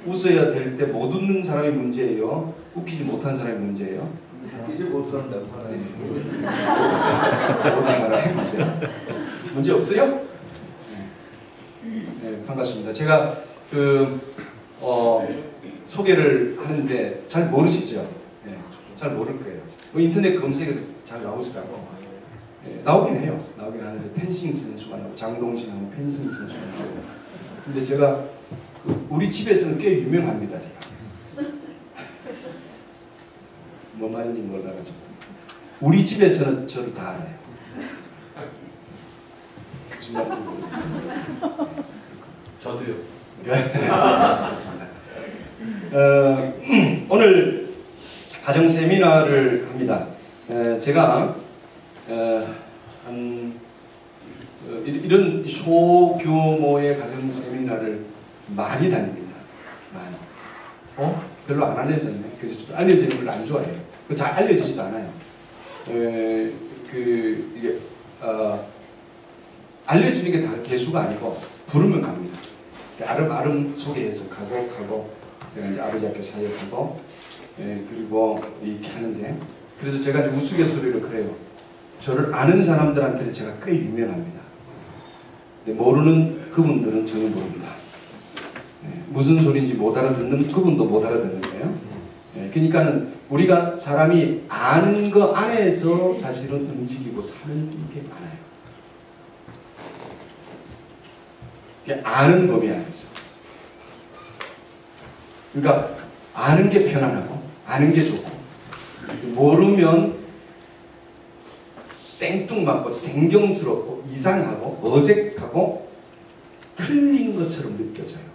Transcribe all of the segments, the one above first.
웃어야 될 때 못 웃는 사람이 문제예요? 웃기지 못한 사람이 문제예요? 웃기지 못하는 사람이 모든 사람이 문제예요? 문제 없어요? 네, 반갑습니다. 제가 소개를 하는데 잘 모르시죠? 네, 잘 모를 거예요. 인터넷 검색에도 잘 나오시라고. 네, 나오긴 해요. 나오긴 하는데 펜싱 선수가 나오고 장동신하고 펜싱 선수가 나오고. 근데 제가 우리 집에서는 꽤 유명합니다. 제가. 뭔 말인지 몰라가지고. 우리 집에서는 저를 다 알아요. 무슨 말인지 모르겠어요. 저도요. 그렇습니다. 오늘 가정 세미나를 합니다. 제가 이런 소규모의 가정 세미나를 많이 다닙니다. 많이. 별로 안 알려졌네. 그래서 알려지는 걸 안 좋아해요. 잘 알려지지도 않아요. 이게 알려지는 게 다 개수가 아니고 부르면 갑니다. 아름아름 소개해서 가고 제가 이제 아버지 앞에 사역하고 그리고 이렇게 하는데, 그래서 제가 이제 우스갯소리로 그래요. 저를 아는 사람들한테는 제가 꽤 유명합니다. 근데 모르는 그분들은 전혀 모릅니다. 무슨 소리인지 못 알아듣는 그분도 못 알아듣는 거예요. 그러니까는 우리가 사람이 아는 거 안에서 사실은 움직이고 사는 게 많아요. 아는 범위 안에서. 그러니까 아는 게 편안하고 아는 게 좋고, 모르면 생뚱맞고 생경스럽고 이상하고 어색하고 틀린 것처럼 느껴져요.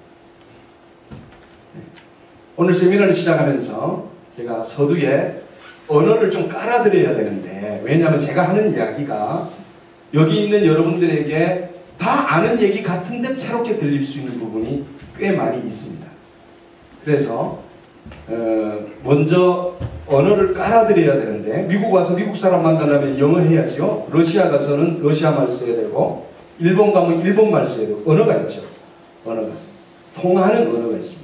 오늘 세미나를 시작하면서 제가 서두에 언어를 좀 깔아드려야 되는데, 왜냐하면 제가 하는 이야기가 여기 있는 여러분들에게 다 아는 얘기 같은데 새롭게 들릴 수 있는 부분이 꽤 많이 있습니다. 그래서 먼저 언어를 깔아드려야 되는데, 미국 와서 미국 사람 만나려면 영어 해야죠. 러시아 가서는 러시아 말 써야 되고, 일본 가면 일본 말 써야 되고, 언어가 있죠. 언어가. 통하는 언어가 있습니다.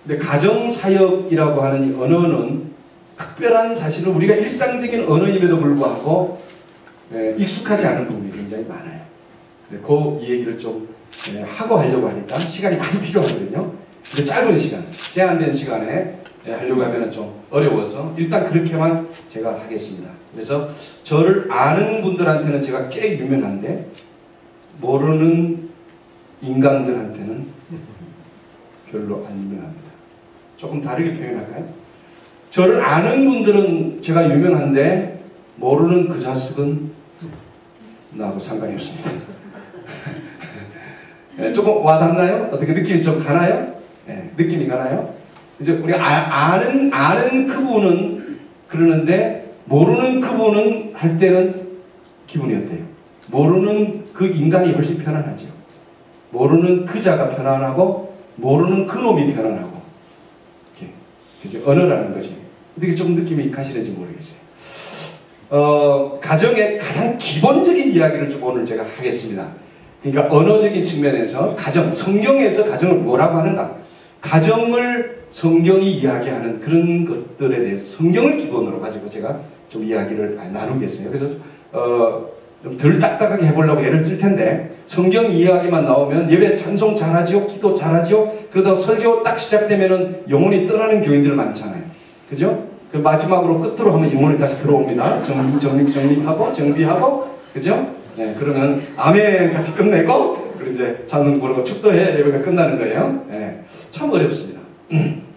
근데 가정사역이라고 하는 이 언어는 특별한, 사실은 우리가 일상적인 언어임에도 불구하고 익숙하지 않은 부분이 굉장히 많아요. 그 얘기를 좀 하고 하려고 하니까 시간이 많이 필요하거든요. 근데 짧은 시간, 제한된 시간에 하려고 하면 좀 어려워서 일단 그렇게만 제가 하겠습니다. 그래서 저를 아는 분들한테는 제가 꽤 유명한데, 모르는 인간들한테는 별로 안 유명합니다. 조금 다르게 표현할까요? 저를 아는 분들은 제가 유명한데, 모르는 그 자식은 나하고 상관이 없습니다. 조금 와닿나요? 어떻게 느낌이 좀 가나요? 느낌이 가나요? 이제 우리 아는 그분은 그러는데, 모르는 그분은 할 때는 기분이 어때요? 모르는 그 인간이 훨씬 편안하죠. 모르는 그자가 편안하고, 모르는 그놈이 편안하고. 그죠? 언어라는 것이. 근데 좀 느낌이 가시는지 모르겠어요. 가정의 가장 기본적인 이야기를 좀 오늘 제가 하겠습니다. 그러니까 언어적인 측면에서 가정, 성경에서 가정을 뭐라고 하는가? 가정을 성경이 이야기하는 그런 것들에 대해서 성경을 기본으로 가지고 제가 좀 이야기를 나누겠어요. 그래서 좀 덜 딱딱하게 해보려고 애를 쓸 텐데, 성경 이야기만 나오면 예배 찬송 잘하지요, 기도 잘하지요. 그러다 설교 딱 시작되면은 영혼이 떠나는 교인들 많잖아요. 그죠? 그 마지막으로 끝으로 하면 영혼이 다시 들어옵니다. 정립하고 정비하고, 그죠? 네, 그러면 아멘 같이 끝내고, 그리고 이제 찬송 부르고 축도해 예배가 끝나는 거예요. 네, 참 어렵습니다.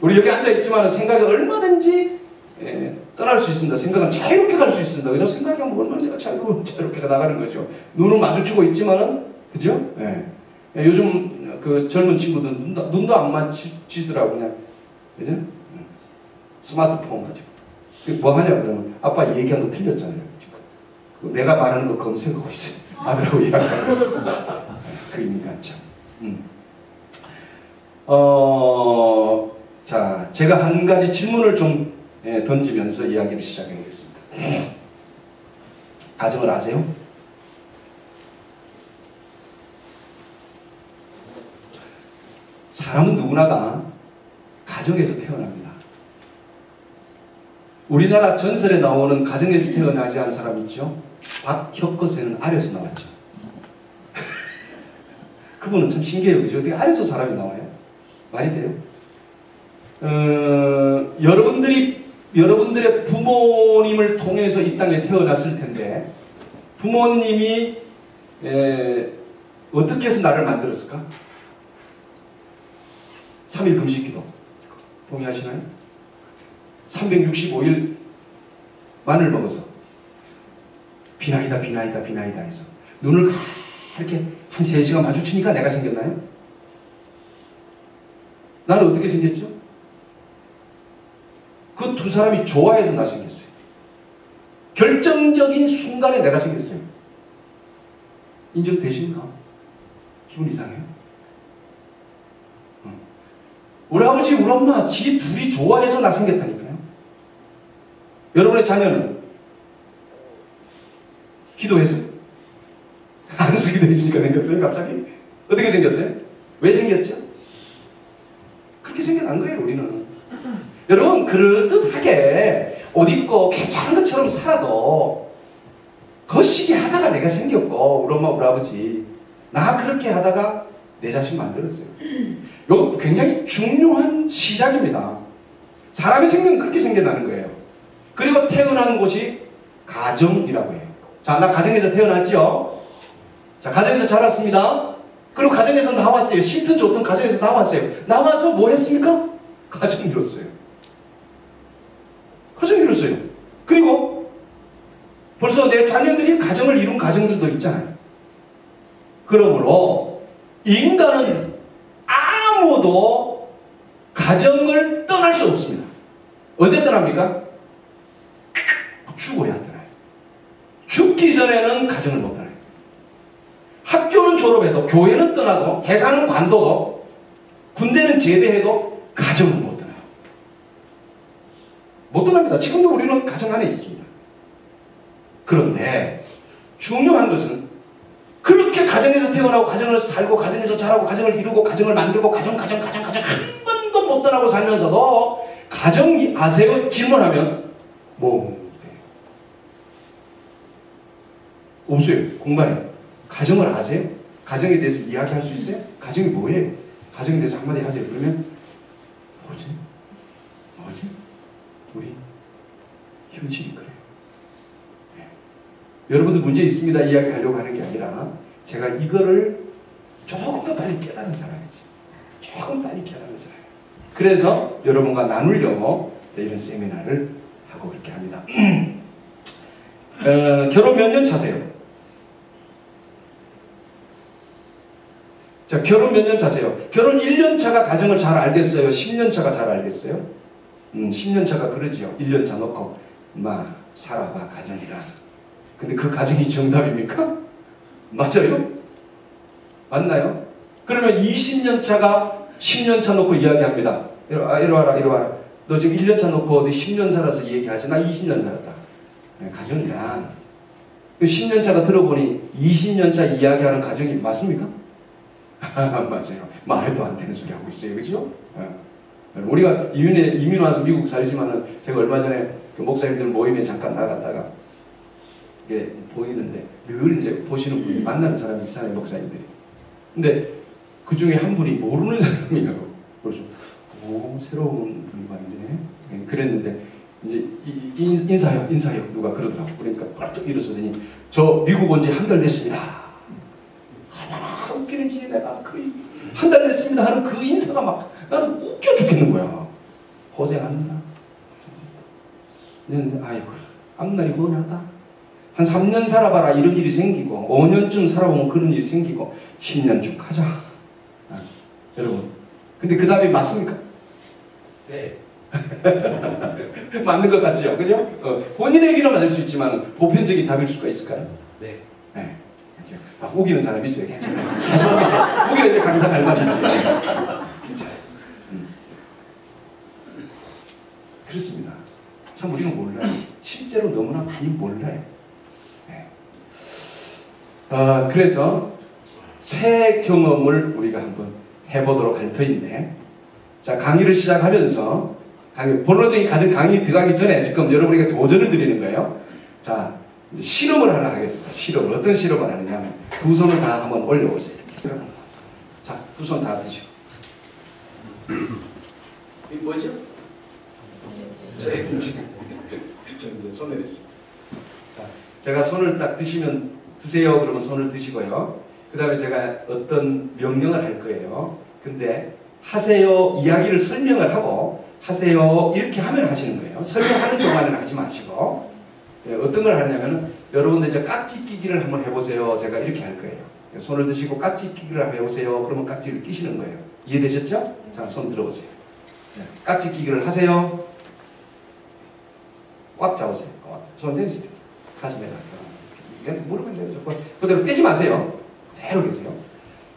우리 여기 앉아 있지만 생각이 얼마든지 떠날 수 있습니다. 생각은 자유롭게 갈 수 있습니다. 그죠? 생각이 얼마나 내가 자유롭게 나가는 거죠. 눈은 마주치고 있지만은, 그죠? 네. 요즘 그 젊은 친구들 눈도 안 마주치더라고, 그냥. 그죠? 스마트폰 가지고. 뭐 하냐 그러면, 아빠 얘기한 거 틀렸잖아요. 지금. 내가 말하는 거 검색하고 있어요. 아들하고 이야기하고 있습니다. 그 인간 참. 자, 제가 한 가지 질문을 좀 던지면서 이야기를 시작해 보겠습니다. 가정을 아세요? 사람은 누구나가 가정에서 태어납니다. 우리나라 전설에 나오는 가정에서 태어나지 않은 사람 있죠? 박혁거세는 아래서 나왔죠. 그분은 참 신기해요. 그죠? 어떻게 아래서 사람이 나와요? 말이 돼요? 여러분들의 부모님을 통해서 이 땅에 태어났을 텐데, 부모님이 어떻게 해서 나를 만들었을까? 3일 금식기도 동의하시나요? 365일 마늘 먹어서 비나이다 해서 눈을 이렇게 한 3시간 마주치니까 내가 생겼나요? 나는 어떻게 생겼죠? 그 두 사람이 좋아해서 나 생겼어요. 결정적인 순간에 내가 생겼어요. 인정되십니까? 기분 이상해요? 우리 아버지, 우리 엄마, 지 둘이 좋아해서 나 생겼다니까요. 여러분의 자녀는 기도해서 안 쓰기도 해주니까 생겼어요, 갑자기? 어떻게 생겼어요? 왜 생겼죠? 그렇게 생겨난 거예요, 우리는. 여러분, 그럴듯하게 옷 입고 괜찮은 것처럼 살아도 거시기 하다가 내가 생겼고, 우리 엄마, 우리 아버지, 나 그렇게 하다가 내 자신 만들었어요. 이거 굉장히 중요한 시작입니다. 사람의 생명은 그렇게 생겨나는 거예요. 그리고 태어나는 곳이 가정이라고 해요. 자, 나 가정에서 태어났죠? 자, 가정에서 자랐습니다. 그리고 가정에서 나왔어요. 싫든 좋든 가정에서 나왔어요. 나와서 뭐 했습니까? 가정 이뤘어요. 가정 이뤘어요. 그리고 벌써 내 자녀들이 가정을 이룬 가정들도 있잖아요. 그러므로 인간은 아무도 가정을 떠날 수 없습니다. 언제 떠납니까? 죽어야 떠나요. 죽기 전에는 가정을 못 떠나요. 학교는 졸업해도, 교회는 떠나도, 회사는 관둬도, 군대는 제대해도 가정은 못 떠나요. 못 떠납니다. 지금도 우리는 가정 안에 있습니다. 그런데 중요한 것은 그렇게 가정에서 태어나고 가정을 살고 가정에서 자라고 가정을 이루고 가정을 만들고 가정 한 번도 못 떠나고 살면서도 가정 아세요? 질문하면 뭐 없어요. 공간에. 가정을 아세요? 가정에 대해서 이야기할 수 있어요? 가정이 뭐예요? 가정에 대해서 한마디 하세요. 그러면 뭐지? 우리 현실이 그래요. 네. 여러분도 문제 있습니다 이야기하려고 하는 게 아니라 제가 이거를 조금 더 빨리 깨달은 사람이지. 조금 빨리 깨달은 사람. 그래서 여러분과 나누려고 이런 세미나를 하고 그렇게 합니다. 결혼 몇 년 차세요? 자, 결혼 몇 년 차세요? 결혼 1년 차가 가정을 잘 알겠어요? 10년 차가 잘 알겠어요? 10년 차가 그러지요. 1년 차 놓고 살아봐 가정이란. 근데 그 가정이 정답입니까? 맞아요? 맞나요? 그러면 20년 차가 10년 차 놓고 이야기합니다. 이리 와라. 너 지금 1년 차 놓고 너 10년 살아서 얘기하지. 나 20년 살았다. 가정이란 10년 차가 들어보니 20년 차 이야기하는 가정이 맞습니까? 맞아요. 말도 안 되는 소리 하고 있어요. 그죠? 우리가 이민 와서 미국 살지만은 제가 얼마 전에 그 목사님들 모임에 잠깐 나갔다가 이게 보이는데 늘 이제 보시는 분이 만나는 사람이 있잖아요. 목사님들이. 근데 그 중에 한 분이 모르는 사람이라고. 그래서 새로운 분이 왔네. 그랬는데 이제 인사요. 누가 그러더라고. 그러니까 벌떡 일어서더니 저 미국 온 지 한 달 됐습니다. 얼마나 웃기는지 내가 한 달 됐습니다 하는 그 인사가 막 나는 웃겨 죽겠는 거야. 고생한다. 아이고 앞날이 훤하다. 한 3년 살아봐라 이런 일이 생기고 5년쯤 살아보면 그런 일이 생기고 10년쯤 가자. 여러분 근데 그 답이 맞습니까? 네. 맞는 것 같죠? 그죠? 본인에게는 맞을 수 있지만 보편적인 답일 수가 있을까요? 네. 네. 막 우기는 사람 있어요. 괜찮아요. 계속 우기세요. 우기는 이제 강사 갈 말 있지. 괜찮아요. 그렇습니다. 참 우리는 몰라요. 실제로 너무나 많이 몰라요. 네. 그래서 새 경험을 우리가 한번 해보도록 할 터인데 자, 강의를 시작하면서 본론적인 가정 강의 들어가기 전에 지금 여러분에게 도전을 드리는 거예요. 자, 이제 실험을 하나 하겠습니다. 실험을. 어떤 실험을 하느냐면 두 손을 다 한번 올려보세요. 자, 두 손 다 드시고. 이 뭐죠? 이제 손 내렸습니다. 자, 제가 손을 딱 드세요. 그러면 손을 드시고요. 그 다음에 제가 어떤 명령을 할 거예요. 근데 하세요 이야기를 설명을 하고 하세요 이렇게 하면 하시는 거예요. 설명하는 동안에는 하지 마시고 어떤 걸 하냐면은 여러분들 이제 깍지 끼기를 한번 해보세요. 제가 이렇게 할 거예요. 손을 드시고 깍지 끼기를 한번 해보세요. 그러면 깍지를 끼시는 거예요. 이해되셨죠? 자, 손 들어보세요. 자, 깍지 끼기를 하세요. 꽉 잡으세요. 손 내리세요. 가슴에다. 무릎을 내려줘. 그대로 빼지 마세요. 그대로 계세요.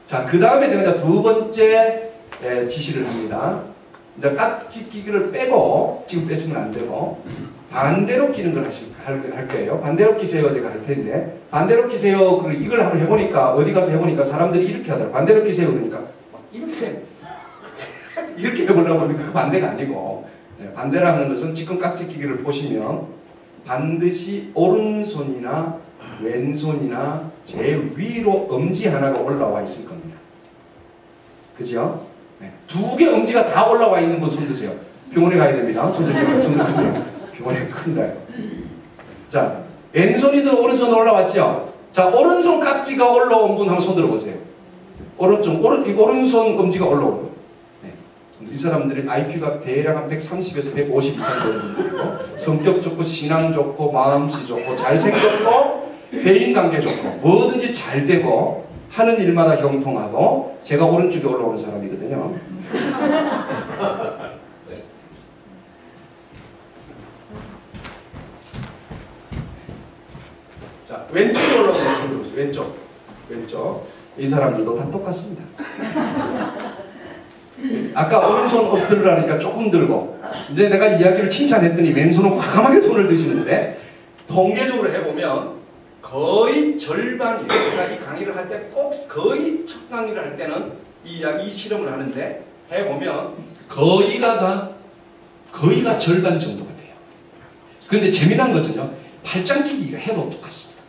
자, 그 다음에 제가 이제 두 번째 지시를 합니다. 이제 깍지 끼기를 빼고, 지금 빼시면 안 되고, 반대로 끼는 걸 할 거예요. 반대로 끼세요. 제가 할 텐데, 반대로 끼세요. 그리고 이걸 한번 해보니까, 어디 가서 해보니까 사람들이 이렇게 하더라고요. 반대로 끼세요. 그러니까, 이렇게 해보려고 하니까 그 반대가 아니고, 반대라 하는 것은 지금 깍지 끼기를 보시면, 반드시 오른손이나 왼손이나 제일 위로 엄지 하나가 올라와 있을 겁니다. 그죠? 네. 두 개 엄지가 다 올라와 있는 분 손 드세요. 병원에 가야 됩니다. 손 들면 병원에 큰일 나요. 자, 왼손이든 오른손 올라왔죠? 자, 오른손 깍지가 올라온 분 한번 손 들어보세요. 오른손 엄지가 올라온 분. 네. 이 사람들은 IQ가 대략 한 130에서 150 이상 되는 분들이고, 성격 좋고, 신앙 좋고, 마음씨 좋고, 잘생겼고, 대인관계 좋고, 뭐든지 잘 되고, 하는 일마다 형통하고, 제가 오른쪽에 올라오는 사람이거든요. 네. 자, 왼쪽에 올라오는 사람 보세요. 왼쪽. 이 사람들도 다 똑같습니다. 아까 오른손 엎드리라니까 조금 들고, 이제 내가 이야기를 칭찬했더니 왼손은 과감하게 손을 드시는데, 통계적으로 해보면 거의 절반이에요. 제가 이 강의를 할 때 꼭 거의 첫 강의를 할 때는 이 실험을 하는데 해보면 거의가 절반 정도가 돼요. 그런데 재미난 것은요, 팔짱 끼기가 해도 똑같습니다.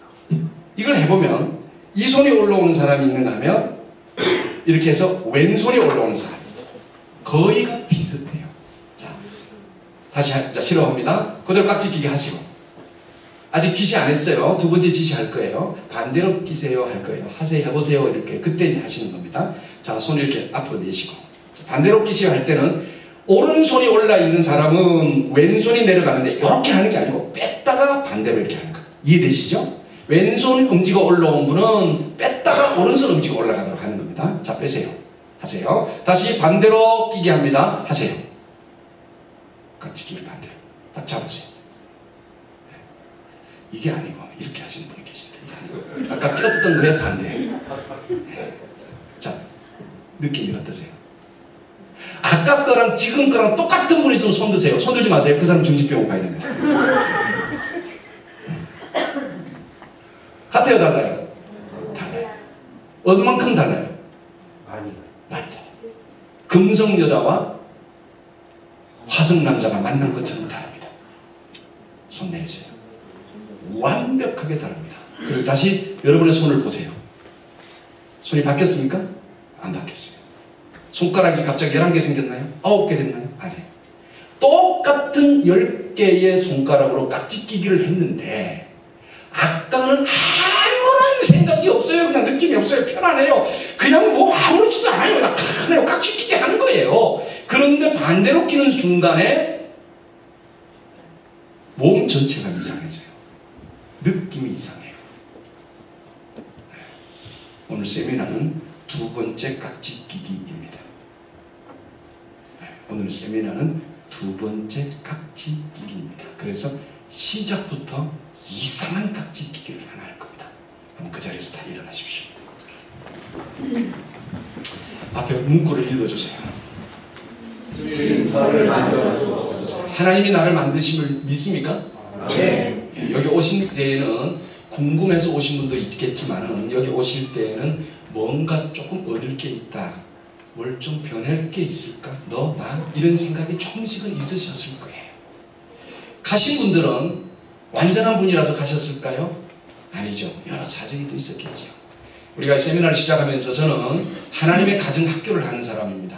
이걸 해보면 이 손이 올라오는 사람이 있는가 하면 이렇게 해서 왼손이 올라오는 사람이 있어요. 거의가 비슷해요. 자, 다시 실험합니다. 그대로 깍지 끼기 하시고. 아직 지시 안 했어요. 두 번째 지시 할 거예요. 반대로 끼세요 할 거예요. 하세요, 해보세요. 이렇게. 그때 이제 하시는 겁니다. 자, 손 이렇게 앞으로 내시고. 반대로 끼세요 할 때는 오른손이 올라 있는 사람은 왼손이 내려가는데 이렇게 하는 게 아니고 뺐다가 반대로 이렇게 하는 거예요. 이해되시죠? 왼손 엄지가 올라온 분은 뺐다가 오른손 엄지가 올라가도록 하는 겁니다. 자, 빼세요. 하세요. 다시 반대로 끼게 합니다. 하세요. 같이 끼기 반대로. 딱 잡으세요. 이게 아니고 이렇게 하시는 분이 계신데, 아까 꼈던 거에 반대. 자, 느낌이 어떠세요? 아까 거랑 지금 거랑 똑같은 분이 있으면 손 드세요. 손 들지 마세요. 그 사람 정신병원 가야 됩니다. 같아요, 달라요? 달라요. 얼마만큼 달라요? 많이. 금성 여자와 화성 남자가 만난 것처럼 다릅니다. 손 내리세요. 완벽하게 다릅니다. 그리고 다시 여러분의 손을 보세요. 손이 바뀌었습니까? 안 바뀌었어요. 손가락이 갑자기 11개 생겼나요? 9개 됐나요? 아니에요. 똑같은 10개의 손가락으로 깍지 끼기를 했는데 아까는 아무런 생각이 없어요. 그냥 느낌이 없어요. 편안해요. 그냥 뭐 아무렇지도 않아요. 그냥 편해요. 깍지 끼게 하는 거예요. 그런데 반대로 끼는 순간에 몸 전체가 이상해져요. 느낌이 이상해요. 오늘 세미나는 두 번째 깍지 끼기입니다. 오늘 세미나는 두 번째 깍지 끼기입니다. 그래서 시작부터 이상한 깍지 끼기를 하나 할 겁니다. 그럼 그 자리에서 다 일어나십시오. 앞에 문구를 읽어주세요. 하나님이 나를 만드심을 믿습니까? 네. 여기 오신 때에는 궁금해서 오신 분도 있겠지만은 여기 오실 때에는 뭔가 조금 얻을 게 있다. 뭘 좀 변할 게 있을까? 너? 나? 이런 생각이 조금씩은 있으셨을 거예요. 가신 분들은 완전한 분이라서 가셨을까요? 아니죠. 여러 사정이 또 있었겠죠. 우리가 세미나를 시작하면서 저는 하나님의 가정학교를 하는 사람입니다.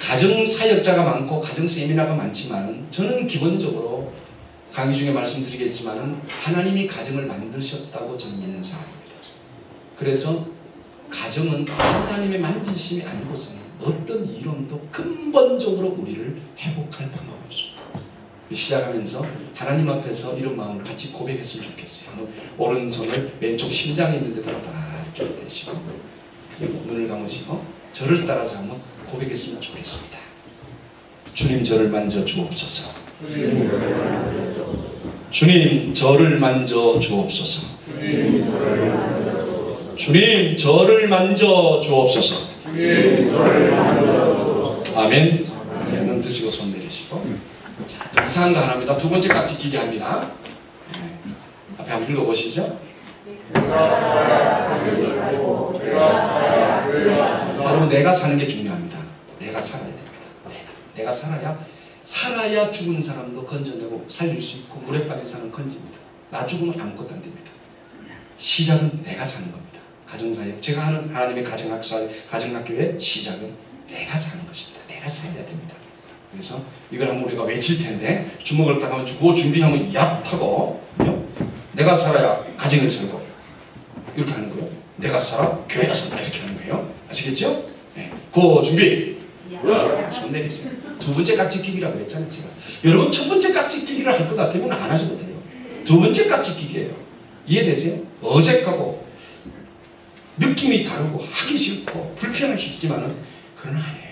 가정사역자가 많고 가정세미나가 많지만 저는 기본적으로 강의 중에 말씀드리겠지만 하나님이 가정을 만드셨다고 저는 믿는 사람입니다. 그래서 가정은 하나님의 만지심이 아니고서는 어떤 이론도 근본적으로 우리를 회복할 방법이 없습니다. 시작하면서 하나님 앞에서 이런 마음을 같이 고백했으면 좋겠어요. 한번 오른손을 왼쪽 심장에 있는 데다가 다 이렇게 대시고 그리고 눈을 감으시고 저를 따라서 한번 고백했으면 좋겠습니다. 주님 저를 만져 주옵소서. 주님 저를 만져 주옵소서. 주님 저를 만져 주옵소서. 아멘. 네, 눈 뜨시고 손 내리시고. 자, 이상한 거 하나입니다. 두 번째 깍지 끼기 합니다. 네. 앞에 한번 읽어보시죠. 여러분 내가 사는 게 중요합니다. 내가 살아야 됩니다. 내가 살아야 죽은 사람도 건져내고 살릴 수 있고 물에 빠진 사람은 건집니다. 나 죽으면 아무것도 안 됩니다. 시작은 내가 사는 겁니다. 가정사역 제가 하는 하나님의 가정학교의 시작은 내가 사는 것입니다. 내가 살아야 됩니다. 그래서 이걸 한번 우리가 외칠 텐데 주먹을 딱 하면 그 준비하면 약 하고 내가 살아야 가정을 살고 이렇게 하는 거예요. 내가 살아 교회가 산다 이렇게 하는 거예요. 아시겠죠? 네. 고 준비. 손 내리세요. 두 번째 깍지 끼기라고 했잖아요. 제가. 여러분 첫 번째 깍지 끼기를 할 것 같으면 안 하셔도 돼요. 두 번째 깍지 끼기예요. 이해되세요? 어색하고 느낌이 다르고 하기 싫고 불편할 수 있지만은 그건 아니에요.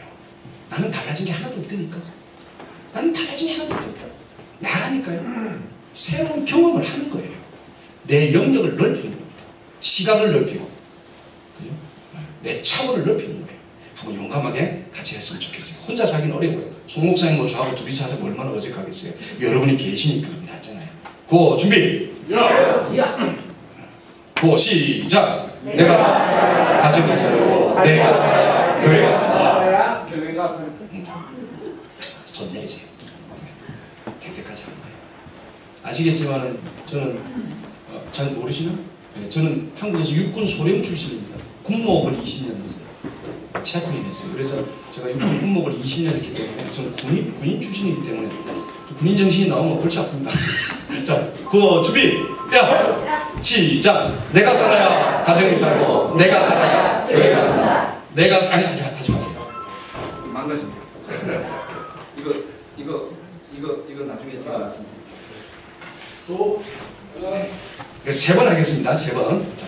나는 달라진 게 하나도 없다니까. 나는 달라진 게 하나도 없다니까. 나라니까요. 새로운 경험을 하는 거예요. 내 영역을 넓히는 겁니다. 시각을 넓히고 내 차원을 넓히는 거예요. 한번 용감하게 같이 했으면 좋겠어요. 혼자 사기는 어려워요. 송 목사님 뭐 저하고 둘이서 하자면 얼마나 어색하겠어요. 여러분이 계시니까 낫잖아요. 고 준비. 고 시작. 내가 가정이 살고 내가 살아야 교회가 산다. 손 내리세요. 택택하지 않은 거예요. 아시겠지만은 저는 잘 모르시나? 네, 저는 한국에서 육군 소령 출신입니다. 군목을 20년 했어요. 체육군인 했어요. 그래서 제가 육군 군목을 20년 했기 때문에 저는 군인 출신이기 때문에 군인 정신이 나오면 골치 아픕니다. 자, 그 준비. 시작. 내가 살아야 가정이 살고 내가 살아야 교회가 산다. 내가 아니 하지 마세요. 망가집니다. 이거 나중에 제가 말씀드릴게요. 세 번 하겠습니다. 세 번. 자,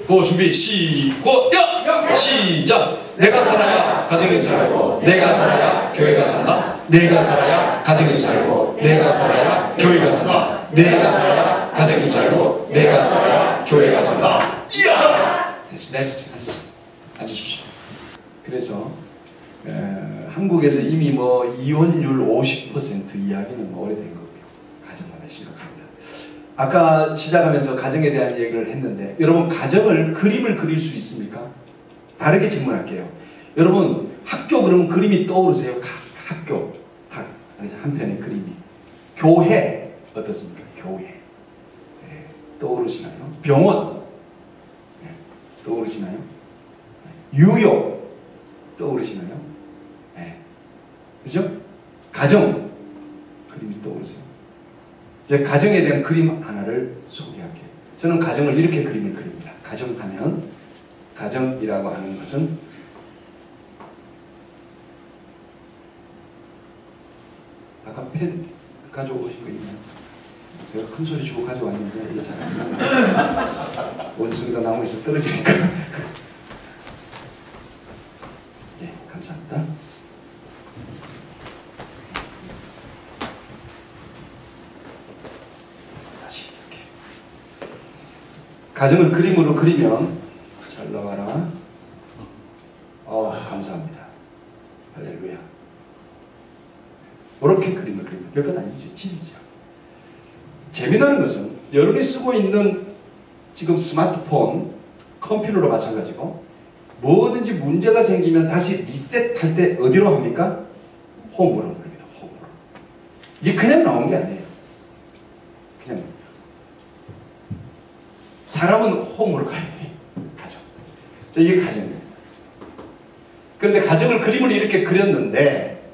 고 준비 시고 시작. 내가 살아야 가정이 살고 내가 살아야 교회가 산다. 내가 살아야 가정이 살고 내가 살아야 교회가 산다. 내가 살아야 가정이 살고 내가 살아야 교회가 산다. 이야! 앉으십시오. 그래서 한국에서 이미 뭐 이혼율 50% 이야기는 오래된 거고요. 가정마다 심각합니다. 아까 시작하면서 가정에 대한 얘기를 했는데 여러분 가정을 그림을 그릴 수 있습니까? 다르게 질문할게요. 여러분 학교 그러면 그림이 떠오르세요? 학교 한 편의 그림이. 교회 어떻습니까? 교회 떠오르시나요? 병원 떠오르시나요? 유욕 떠오르시나요? 그죠? 가정 그림이 떠오르세요. 이제 가정에 대한 그림 하나를 소개할게요. 저는 가정을 이렇게 그림을 그립니다. 가정하면 가정이라고 하는 것은 아까 펜 가져오신 거 있나요? 제가 큰 소리 주고 가져왔는데 이게 잘 안 나와요. 원숭이가 나무에서 떨어지니까. 네, 감사합니다. 다시 이렇게 가정을 그림으로 그리면 잘 나와라. 감사합니다. 할렐루야. 이렇게 그림을 그리면 별것 아니죠. 진이죠. 재미나는 것은 여러분이 쓰고 있는 지금 스마트폰, 컴퓨터로 마찬가지고 뭐든지 문제가 생기면 다시 리셋할 때 어디로 합니까? 홈으로 합니다. 홈으로. 이게 그냥 나온 게 아니에요. 그냥 사람은 홈으로 가야 돼요. 가정. 자, 이게 가정이에요. 그런데 가정을 그림을 이렇게 그렸는데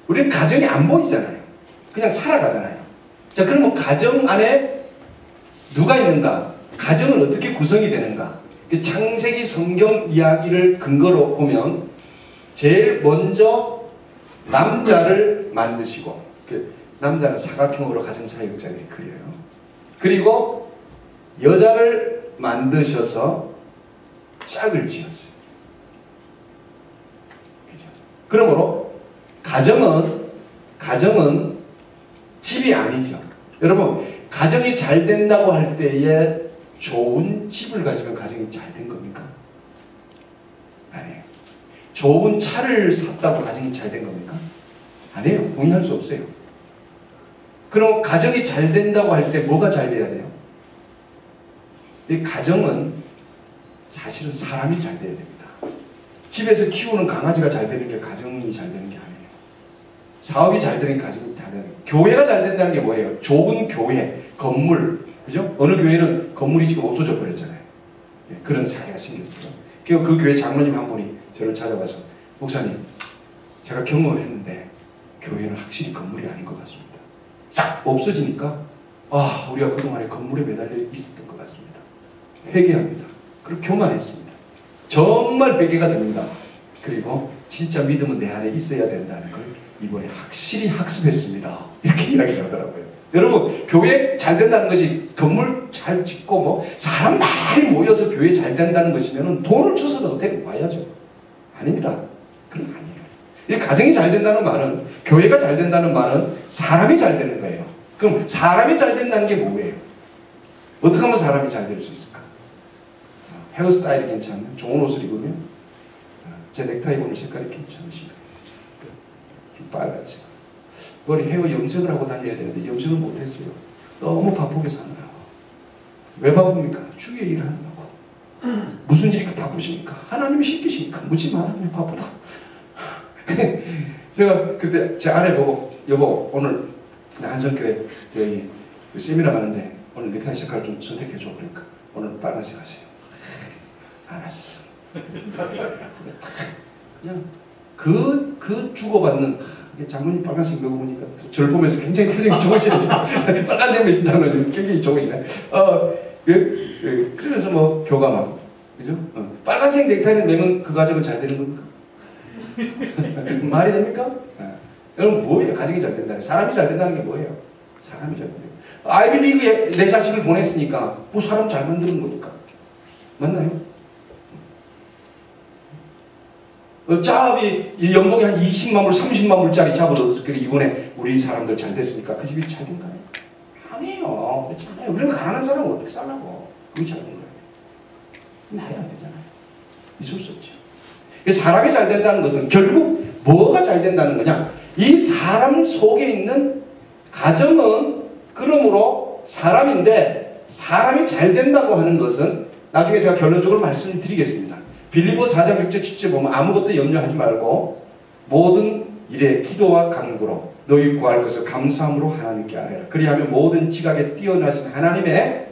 우리는 가정이 안 보이잖아요. 그냥 살아가잖아요. 자, 그러면 가정 안에 누가 있는가? 가정은 어떻게 구성이 되는가? 그 창세기 성경 이야기를 근거로 보면 제일 먼저 남자를 만드시고, 그 남자는 사각형으로 가정 사역자들이 그려요. 그리고 여자를 만드셔서 짝을 지었어요. 그죠? 그러므로 가정은 집이 아니죠. 여러분, 가정이 잘 된다고 할 때에 좋은 집을 가지면 가정이 잘 된 겁니까? 아니에요. 좋은 차를 샀다고 가정이 잘 된 겁니까? 아니에요. 동의할 수 없어요. 그럼 가정이 잘 된다고 할 때 뭐가 잘 돼야 돼요? 이 가정은 사실은 사람이 잘 돼야 됩니다. 집에서 키우는 강아지가 잘 되는 게 가정이 잘 되는 게 아니에요. 사업이 잘 되는 게 가정이 잘 되는 거예요. 교회가 잘 된다는 게 뭐예요? 좋은 교회, 건물, 그죠? 어느 교회는 건물이 지금 없어져 버렸잖아요. 네, 그런 사례가 생겼어요. 그 교회 장로님 한 분이 저를 찾아와서, 목사님, 제가 경험을 했는데 교회는 확실히 건물이 아닌 것 같습니다. 싹 없어지니까 우리가 그동안에 건물에 매달려 있었던 것 같습니다. 회개합니다. 그리고 교만했습니다. 정말 회개가 됩니다. 그리고 진짜 믿음은 내 안에 있어야 된다는 걸 이번에 확실히 학습했습니다. 이렇게 이야기를 하더라고요. 여러분, 교회 잘 된다는 것이 건물 잘 짓고 뭐 사람 많이 모여서 교회 잘 된다는 것이면 돈을 주서도 데리고 와야죠. 아닙니다. 그건 아니에요. 이 가정이 잘 된다는 말은, 교회가 잘 된다는 말은 사람이 잘 되는 거예요. 그럼 사람이 잘 된다는 게 뭐예요? 어떻게 하면 사람이 잘 될 수 있을까? 헤어스타일이 괜찮아요? 좋은 옷을 입으면? 제 넥타이 오늘 색깔이 괜찮으신가요? 좀 빨갛죠? 머리 헤어 염색을 하고 다녀야 되는데 염색을 못했어요. 너무 바쁘게 사느라고. 왜 바쁩니까? 주의 일을 하느라고. 무슨 일이 바쁘십니까? 하나님이 시키십니까? 묻지 말아요. 바쁘다. 제가 그때 제 아내 보고, 여보, 오늘 한성교회 저희 세미나 가는데 오늘 넥타이 색깔 좀 선택해줘. 그러니까 오늘 빨간색 하세요. 알았어. 그냥 그 주고받는, 장로님 빨간색 입어보니까 저를 보면서 굉장히 표정이 좋으시네. 빨간색 메신 장로님 굉장히 좋으시네. 그러면서 뭐 교감하고, 그죠? 빨간색 넥타이를 매면 그 가정은 잘 되는 겁니까? 말이 됩니까? 여러분, 뭐예요? 가정이 잘 된다는, 사람이 잘 된다는 게 뭐예요? 사람이 잘 된다. 아이비리그에 내 자식을 보냈으니까 뭐 사람 잘 만드는 거니까. 맞나요? 잡이 연봉이 한 20만 불, 30만 불짜리 잡을 얻어서 그래 이번에 우리 사람들 잘 됐으니까 그 집이 잘 된가요? 아니에요. 그렇지 않아요. 우리는 가난한 사람은 어떻게 살라고? 그게 잘 된 거예요. 말이 안 되잖아요. 있을 수 없죠. 사람이 잘 된다는 것은 결국 뭐가 잘 된다는 거냐? 이 사람 속에 있는 가정은 그러므로 사람인데, 사람이 잘 된다고 하는 것은 나중에 제가 결론적으로 말씀드리겠습니다. 빌립보 4장 6절 7절 보면 아무것도 염려하지 말고 모든 일에 기도와 간구로 너희 구할 것을 감사함으로 하나님께 아뢰라. 그리하면 모든 지각에 뛰어나신 하나님의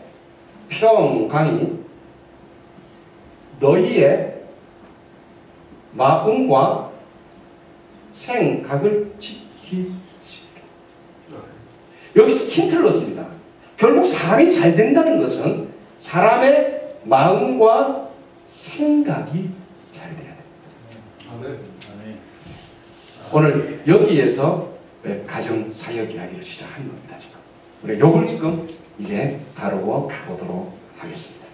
평강이 너희의 마음과 생각을 지키시리라. 여기서 힌트를 넣습니다. 결국 사람이 잘 된다는 것은 사람의 마음과 생각이 잘 돼야 됩니다. 오늘 여기에서 가정 사역 이야기를 시작하는 겁니다. 지금 우리 요걸 지금 이제 다루어 보도록 하겠습니다.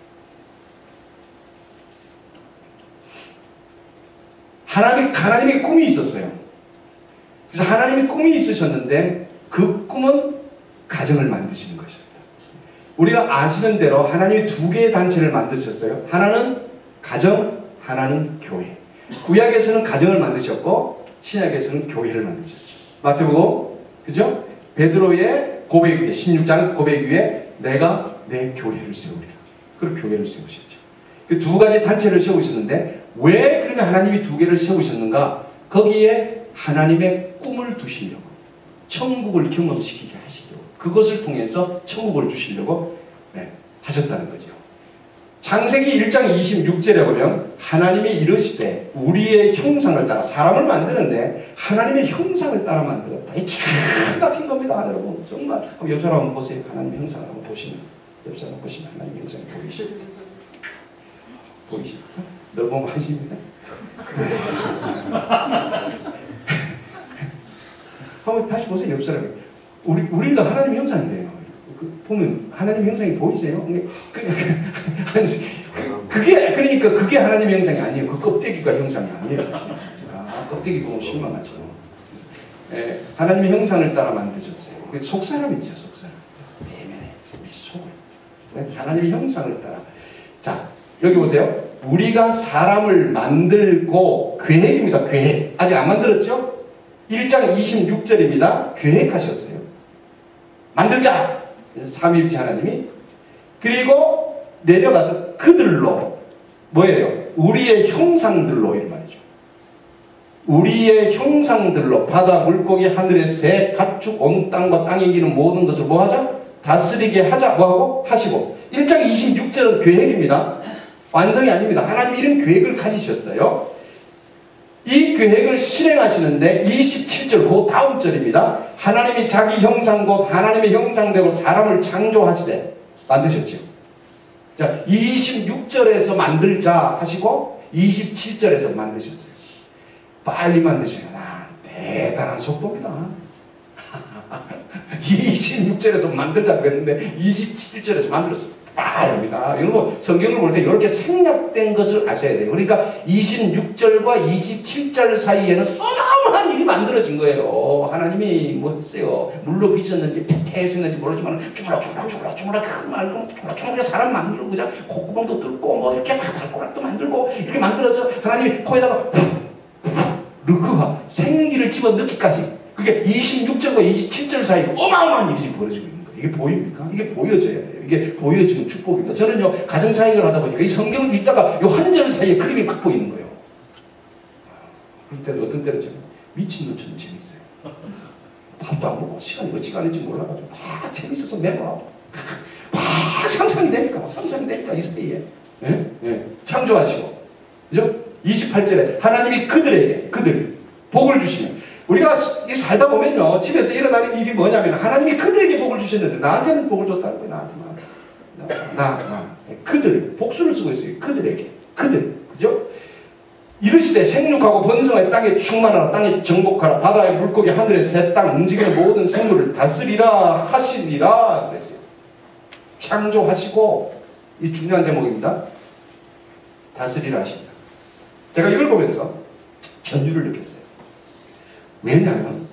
하나님의 꿈이 있었어요. 그래서 하나님의 꿈이 있으셨는데 그 꿈은 가정을 만드시는 것입니다. 우리가 아시는 대로 하나님이 두 개의 단체를 만드셨어요. 하나는 가정, 하나는 교회. 구약에서는 가정을 만드셨고 신약에서는 교회를 만드셨죠. 마태복음, 그죠? 베드로의 고백 위에, 16장 고백 위에 내가 내 교회를 세우리라. 그리고 교회를 세우셨죠. 그 두 가지 단체를 세우셨는데 왜 그러면 하나님이 두 개를 세우셨는가? 거기에 하나님의 꿈을 두시려고, 천국을 경험시키게 하시려고, 그것을 통해서 천국을 주시려고 하셨다는 거죠. 창세기 1장 26절에 보면 하나님이 이르시되 우리의 형상을 따라, 사람을 만드는데 하나님의 형상을 따라 만들었다. 이게 기가 막힌 겁니다, 여러분. 정말. 옆 사람 한번 보세요. 하나님의 형상을 한번 보시면, 옆 사람 보시면 하나님의 형상이 보이시죠? 널 보면 하시면 한번 다시 보세요. 옆 사람이. 우리가 하나님의 형상이래요. 보면 하나님 형상이 보이세요? 그러니까 그게 하나님 형상이 아니에요. 그 껍데기가 형상이 아니에요, 사실. 껍데기 보면 실망하죠. 하나님의 형상을 따라 만드셨어요. 속 사람이죠, 속 사람. 내면에 우리 속을. 하나님의 형상을 따라. 자, 여기 보세요. 우리가 사람을 만들고, 계획입니다. 계획. 아직 안 만들었죠? 1장 26절입니다. 계획하셨어요. 만들자. 삼위일체 하나님이. 그리고 내려가서 그들로, 뭐예요? 우리의 형상들로, 이런 말이죠. 우리의 형상들로 바다, 물고기, 하늘의 새, 가축, 온 땅과 땅에 기는 모든 것을 뭐 하자? 다스리게 하자. 뭐하고? 하시고. 1장 26절은 계획입니다. 완성이 아닙니다. 하나님이 이런 계획을 가지셨어요. 이 계획을 실행하시는데 27절, 그 다음 절입니다. 하나님이 자기 형상 곧 하나님의 형상대로 사람을 창조하시되, 만드셨죠. 자, 26절에서 만들자 하시고 27절에서 만드셨어요. 빨리 만드셔요. 대단한 속도입니다. 26절에서 만들자고 했는데 27절에서 만들었어요. 빠릅니다. 여러분, 성경을 볼 때 이렇게 생략된 것을 아셔야 돼요. 그러니까 26절과 27절 사이에는 어마어마한 일이 만들어진 거예요. 하나님이 뭐 했어요? 물로 비셨는지 태했는지 모르지만 주물럭 그 사람 만들고 그냥 콧구멍도 뚫고 뭐 이렇게 발가락도 만들고 이렇게 만들어서 하나님이 코에다가 르크가 생기를 집어넣기까지, 그게 26절과 27절 사이에 어마어마한 일이 벌어지고 있는 거예요. 이게 보입니까? 이게 보여져야 돼요. 이게 보여지는 축복입니다. 저는요, 가정사역을 하다 보니까 이 성경을 읽다가 이 한 절 사이에 그림이 막 보이는 거예요. 그럴 때는 어떤 때는 저는 미친놈처럼 재밌어요. 밥도 안 먹고 시간이 어찌 가는지 몰라가지고 막 재밌어서 메모하고 막 상상이 되니까 이 사이에. 창조하시고. 그죠? 28절에 하나님이 그들 복을 주시면, 우리가 살다 보면요, 집에서 일어나는 일이 뭐냐면 하나님이 그들에게 복을 주셨는데 나한테는 복을 줬다는 거예요. 나한테만. 그들, 복수를 쓰고 있어요. 그들에게. 그죠? 이르시되 생육하고 번성하여 땅에 충만하라, 땅에 정복하라, 바다의 물고기, 하늘의 새, 땅 움직이는 모든 생물을 다스리라 하시니라 그랬어요. 창조하시고, 이 중요한 대목입니다. 다스리라 하십니다. 제가 이걸 보면서 전율을 느꼈어요. 왜냐하면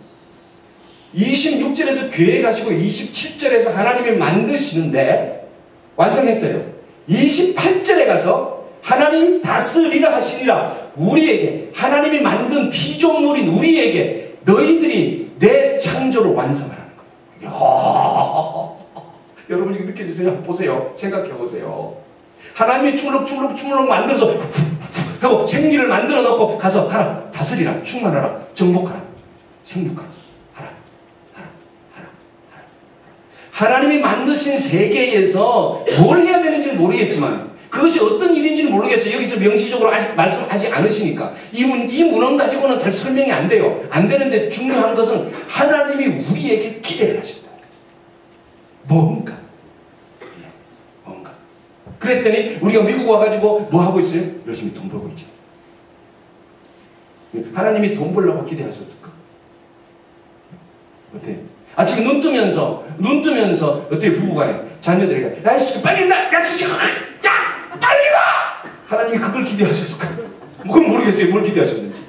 26절에서 계획하시고 27절에서 하나님이 만드시는데 완성했어요. 28절에 가서 하나님이 다스리라 하시니라, 우리에게, 하나님이 만든 피조물인 우리에게 너희들이 내 창조를 완성하라는 거예요. 여러분 이거 느껴지세요? 보세요. 생각해 보세요. 하나님이 주물럭 만들어서 하고 생기를 만들어 놓고 가서 가라, 다스리라, 충만하라, 정복하라, 생육하라, 하라. 하나님이 만드신 세계에서 뭘 해야 되는지는 모르겠지만, 그것이 어떤 일인지는 모르겠어요. 여기서 명시적으로 아직 말씀하지 않으시니까 이 문헌 가지고는 잘 설명이 안 돼요. 안 되는데 중요한 것은 하나님이 우리에게 기대를 하신다는 거죠. 뭔가. 그랬더니 우리가 미국 와가지고 뭐 하고 있어요? 열심히 돈 벌고 있죠. 하나님이 돈 벌려고 기대하셨을까? 어때? 지금 눈 뜨면서 어떻게 부부간에 자녀들에게 야 빨리 빨리 와! 하나님이 그걸 기대하셨을까? 그건 모르겠어요. 뭘 기대하셨는지.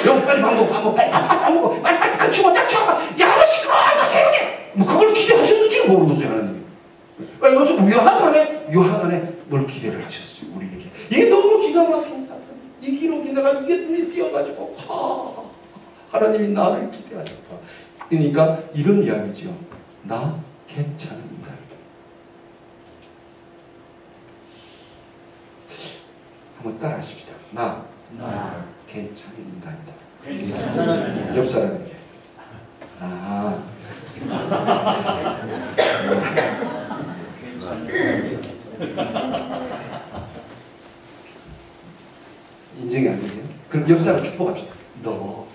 여보 빨리 밥 먹고 빨리 치워 야 시끄러워 조용히 해! 뭐 그걸 기대하셨는지는 모르겠어요. 하나님이. 이것도 유학안에 뭘 기대를 하셨어요, 우리에게. 이게 너무 기가 막힌 사건. 이 기록이 내가 이게 눈이 띄어가지고, 하나님이 나를 기대하셨다. 그러니까 이런 이야기죠. 나 괜찮습니다. 한번 따라 하십시다. 나 나 괜찮은 인간이다. 괜찮은 옆 사람에게. 나 인정이 안 되네요. 그럼 옆 사람 축복합시다. 너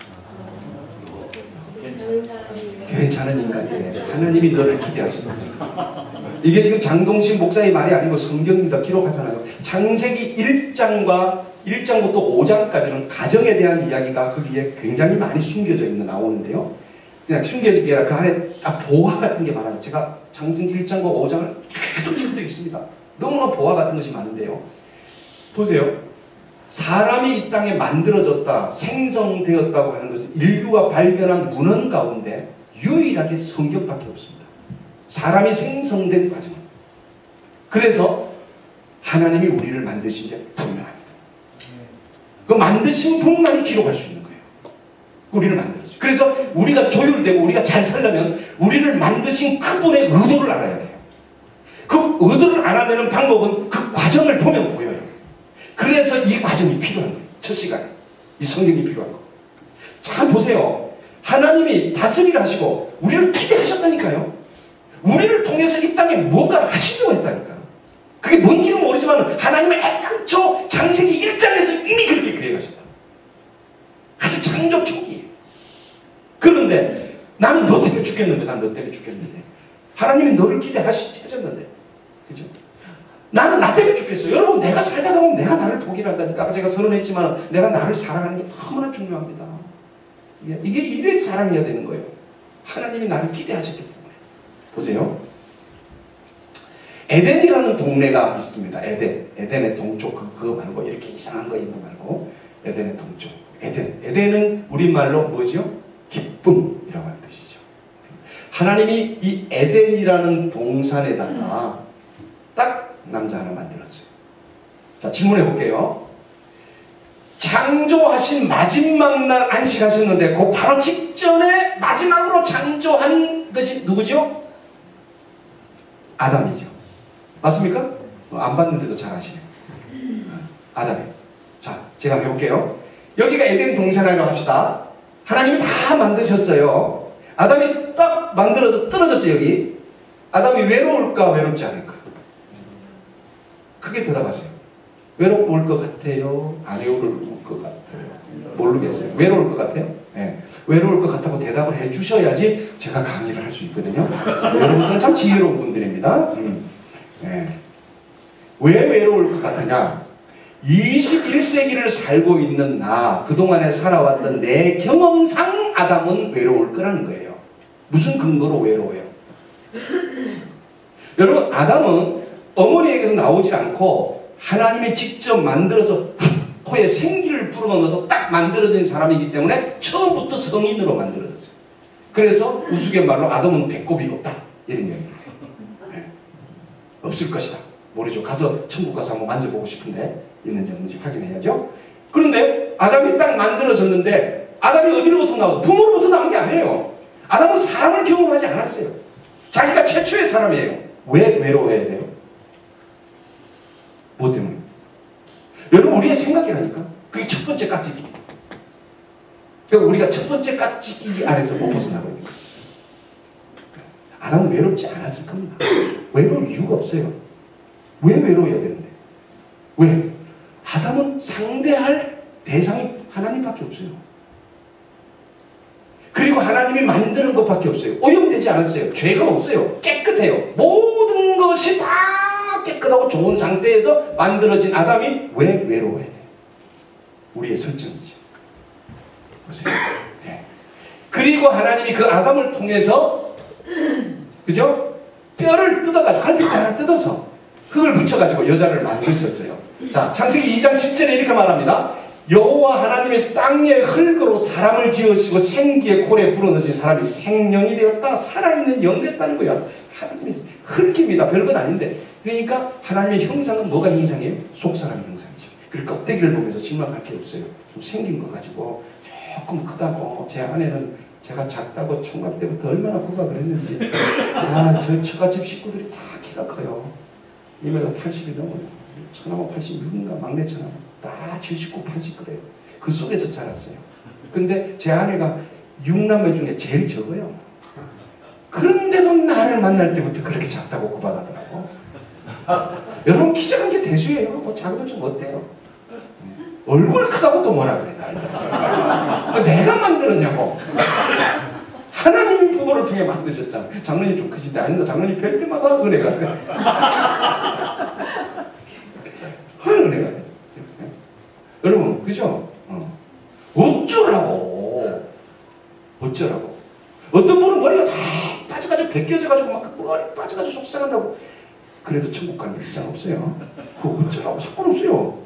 괜찮은 인간이래. 하나님이 너를 기대하신다. 이게 지금 장동신 목사의 말이 아니고 성경입니다. 기록하잖아요. 창세기 1장부터 5장까지는 가정에 대한 이야기가 거기에 굉장히 많이 숨겨져 있는 나오는데요. 그냥 숨겨진 게 아니라 그 안에 다 보화 같은 게 많아요. 제가 창세기 1장과 5장을 계속 읽고 있습니다. 너무나 보화 같은 것이 많은데요. 보세요. 사람이 이 땅에 만들어졌다, 생성되었다고 하는 것은 인류가 발견한 문헌 가운데 유일하게 성경밖에 없습니다. 사람이 생성된 과정. 그래서 하나님이 우리를 만드신 게 분명합니다. 그 만드신 분만이 기록할 수 있는 거예요. 우리를 만들었어요. 그래서 우리가 조율되고 우리가 잘 살려면 우리를 만드신 그분의 의도를 알아야 돼요. 그 의도를 알아내는 방법은 그 과정을 보면 보여요. 그래서 이 과정이 필요한 거예요. 첫 시간에. 이 성경이 필요한 거. 잘 보세요. 하나님이 다스리려 하시고 우리를 기대하셨다니까요. 우리를 통해서 이 땅에 뭔가를 하시려고 했다니까. 그게 뭔지는 모르지만 하나님은 애당초 창세기 1장에서 이미 그렇게 계획하셨다. 아주 창조 초기에. 그런데 나는 너 때문에 죽겠는데, 난 너 때문에 죽겠는데. 하나님이 너를 기대하셨는데. 그죠? 나는 나 때문에 죽겠어요. 여러분, 내가 살다 보면 내가 나를 포기한다니까. 아까 제가 선언했지만 내가 나를 사랑하는 게 너무나 중요합니다. 이게 이래 사랑해야 되는 거예요. 하나님이 나를 기대하셨기 때문에. 보세요. 에덴이라는 동네가 있습니다. 에덴의 동쪽. 그거 말고 이렇게 이상한 거 있는 거 말고 에덴의 동쪽. 에덴은 우리말로 뭐죠? 기쁨이라고 하는 뜻이죠. 하나님이 이 에덴이라는 동산에다가 딱 남자 하나 만들었어요. 자, 질문해 볼게요. 창조하신 마지막 날 안식하셨는데 그 바로 직전에 마지막으로 창조한 것이 누구죠? 아담이죠. 맞습니까? 안 봤는데도 잘 아시네요. 아담이에요. 자, 제가 한번 해볼게요. 여기가 에덴 동산이라고 합시다. 하나님이 다 만드셨어요. 아담이 딱 만들어져 떨어졌어요. 여기. 아담이 외로울까 외롭지 않을까? 크게 대답하세요. 외로울 것 같아요? 안 외로울 것 같아요? 모르겠어요. 외로울 것 같아요? 네. 외로울 것 같다고 대답을 해주셔야지 제가 강의를 할 수 있거든요. 여러분들은 참 지혜로운 분들입니다. 네. 왜 외로울 것 같으냐? 21세기를 살고 있는 나, 그동안에 살아왔던 내 경험상 아담은 외로울 거라는 거예요. 무슨 근거로 외로워요? 여러분, 아담은 어머니에게서 나오지 않고 하나님이 직접 만들어서 코에 생기를 불어넣어서 딱 만들어진 사람이기 때문에 처음부터 성인으로 만들어졌어요. 그래서 우스갯말로 아담은 배꼽이 없다, 이런 얘기예요. 네. 없을 것이다. 모르죠. 가서 천국 가서 한번 만져보고 싶은데 있는지 없는지 확인해야죠. 그런데 아담이 딱 만들어졌는데 아담이 어디로부터 나와서 부모로부터 나온 게 아니에요. 아담은 사람을 경험하지 않았어요. 자기가 최초의 사람이에요. 왜 외로워해야 돼요? 뭐 때문에? 여러분, 우리가 생각이라니까. 그게 첫 번째 깍지기. 그러니까 우리가 첫 번째 깍지기 안에서 못 벗어나고 있는 거예요. 아담은 외롭지 않았을 겁니다. 외로울 이유가 없어요. 왜 외로워야 되는데? 왜? 아담은 상대할 대상이 하나님밖에 없어요. 그리고 하나님이 만드는 것밖에 없어요. 오염되지 않았어요. 죄가 없어요. 깨끗해요. 모든 것이 다 깨끗하고 좋은 상태에서 만들어진 아담이 왜 외로워야 돼요? 우리의 설정이죠. 보세요. 네. 그리고 하나님이 그 아담을 통해서, 그죠? 뼈를 뜯어가지고, 갈비뼈 하나 뜯어서 흙을 붙여가지고 여자를 만드셨어요. 자, 창세기 2장 7절에 이렇게 말합니다. 여호와 하나님의 땅의 흙으로 사람을 지으시고 생기의 콜에 불어넣으신 사람이 생명이 되었다, 살아있는 영 됐다는 거야. 하나님이 흙입니다. 별것 아닌데. 그러니까 하나님의 형상은 뭐가 형상이에요? 속사람 형상이죠. 그리고 껍데기를 보면서 실망할 게 없어요. 좀 생긴 거 가지고 조금 크다고, 제 아내는 제가 작다고 총각 때부터 얼마나 구박을 했는지. 아, 저 처갓집 식구들이 다 키가 커요. 2m 80이 넘어요. 처남은 86인가 막내 처남. 다 79, 80 그래요. 그 속에서 자랐어요. 근데 제 아내가 6남매 중에 제일 적어요. 그런데도 나를 만날 때부터 그렇게 작다고 고백하더라고. 여러분 키 작은 게 대수예요. 뭐 작으면 좀 어때요? 얼굴 크다고 또 뭐라 그래. 내가 만들었냐고. 하나님이 부모를 통해 만드셨잖아. 장로님 좀 크시대. 아니다. 장로님 뵐 때마다 은혜가 돼. 은혜가 돼. 여러분 그죠? 어쩌라고. 어쩌라고. 어떤 분은 머리가 다 빠져가지고 벗겨져가지고 막 머리 빠져가지고 속상한다고. 그래도 천국 가는 게 세상 없어요. 그거 어쩌라고. 상관없어요.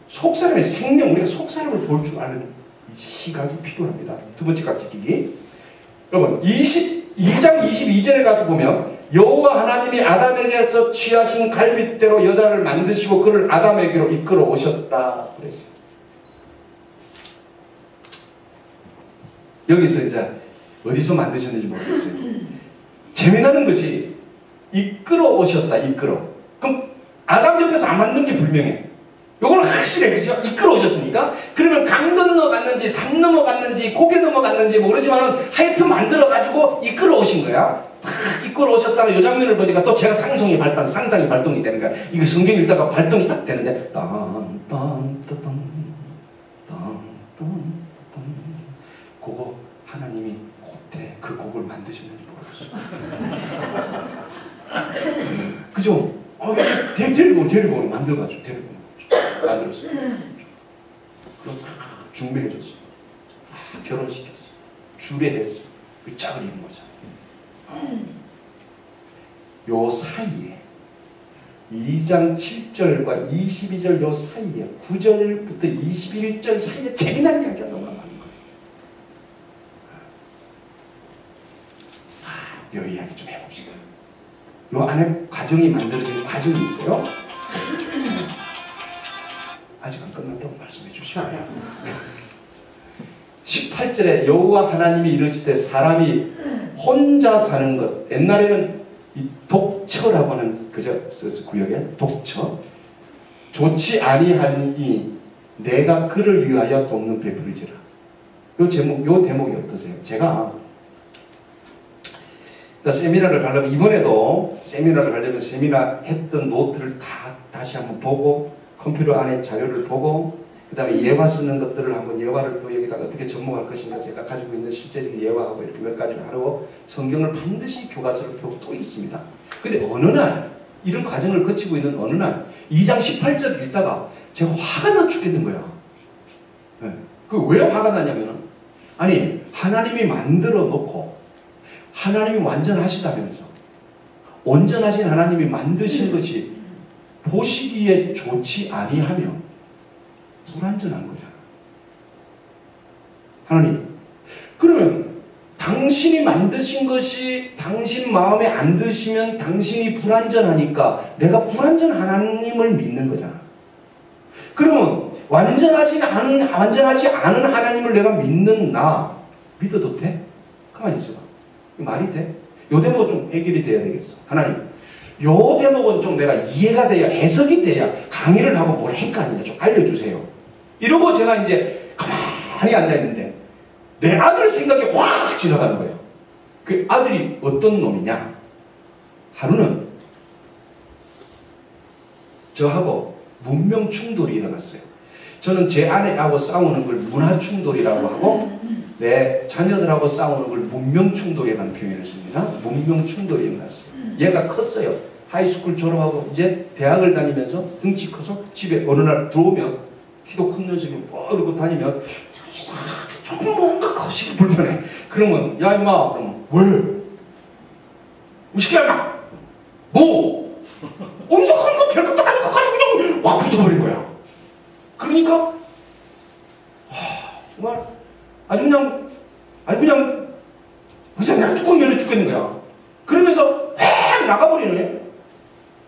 속사람의 생명, 우리가 속사람을 볼 줄 아는 시각이 필요합니다. 두 번째 깍지끼기. 여러분 22장 22절에 가서 보면 여호와 하나님이 아담에게서 취하신 갈빗대로 여자를 만드시고 그를 아담에게로 이끌어 오셨다 그랬어요. 여기서 이제 어디서 만드셨는지 모르겠어요. 재미나는 것이 이끌어 오셨다. 이끌어. 그럼 아담 옆에서 안 만든 게 분명해. 요걸 확실해. 그죠? 이끌어 오셨으니까. 그러면 강 건너갔는지 산 넘어갔는지 고개 넘어갔는지 모르지만은 하여튼 만들어가지고 이끌어 오신 거야. 탁 이끌어 오셨다가 요 장면을 보니까 또 제가 상상이 발동이 되는 거야. 이거 성경 읽다가 발동이 딱 되는데 그거 하나님이 그때 그 곡을 만드셨는지 모르겠어. 그죠? 데리고 만들어가지고 데리고 만들었어요. 그럼 다 중매해줬어요. 결혼시켰어요. 주례했어요. 그 짝을 이룬 거잖아요. 요 사이에 2장 7절과 22절 요 사이에 9절부터 21절 사이에 재미난 이야기가 너무 많은 거예요. 요 이야기 좀 해봅시다. 요 안에 과정이 만들어지는 과정이 있어요. 아직 안 끝났다고 말씀해 주시면 18절에 여호와 하나님이 이르실 때 사람이 혼자 사는 것. 옛날에는 이 독처라고 하는 그저 구역에 독처. 좋지 아니하니 내가 그를 위하여 돕는 베풀지라. 요 대목이 어떠세요? 제가 세미나를 가려면 이번에도 세미나를 가려면 세미나 했던 노트를 다시 한번 보고 컴퓨터 안에 자료를 보고 그 다음에 예화 쓰는 것들을 한번 예화를 또 여기다가 어떻게 접목할 것인가 제가 가지고 있는 실제적인 예화하고 이렇게 몇 가지를 하고 성경을 반드시 교과서로 펴고 또 있습니다. 근데 어느 날 이런 과정을 거치고 있는 어느 날 2장 18절을 읽다가 제가 화가 나 죽겠는 거야. 네. 그 왜 화가 나냐면은 아니 하나님이 만들어 놓고 하나님이 완전하시다면서 온전하신 하나님이 만드신 것이 보시기에 좋지 아니하며 불완전한 거잖아. 하나님, 그러면 당신이 만드신 것이 당신 마음에 안 드시면 당신이 불완전하니까 내가 불완전한 하나님을 믿는 거잖아. 그러면 완전하지 않은 하나님을 내가 믿는 나 믿어도 돼? 가만히 있어봐. 말이 돼? 요 대목은 좀 해결이 돼야 되겠어. 하나님, 요 대목은 좀 내가 이해가 돼야 해석이 돼야 강의를 하고 뭘 할 거 아니냐. 좀 알려주세요. 이러고 제가 이제 가만히 앉아있는데 내 아들 생각이 확 지나가는 거예요. 그 아들이 어떤 놈이냐. 하루는 저하고 문명 충돌이 일어났어요. 저는 제 아내하고 싸우는 걸 문화 충돌이라고 하고 내 자녀들하고 싸우는 걸 문명 충돌이라는 표현을 씁니다. 문명 충돌이 일어났어요. 얘가 컸어요. 하이스쿨 졸업하고 이제 대학을 다니면서 등치 커서 집에 어느 날 들어오면 키도 큰 녀석이 뭐 이러고 다니면 조금 뭔가 거시기 불편해. 그러면 야 임마 그러면 왜? 무식해 임마 뭐? 온도하는 거 별것도 아니고 가지고 그냥 확 붙어버린 거야. 그러니까 정말 아주 그냥 내가 뚜껑 열려 죽겠는 거야. 그러면서 획 나가버리는 거야.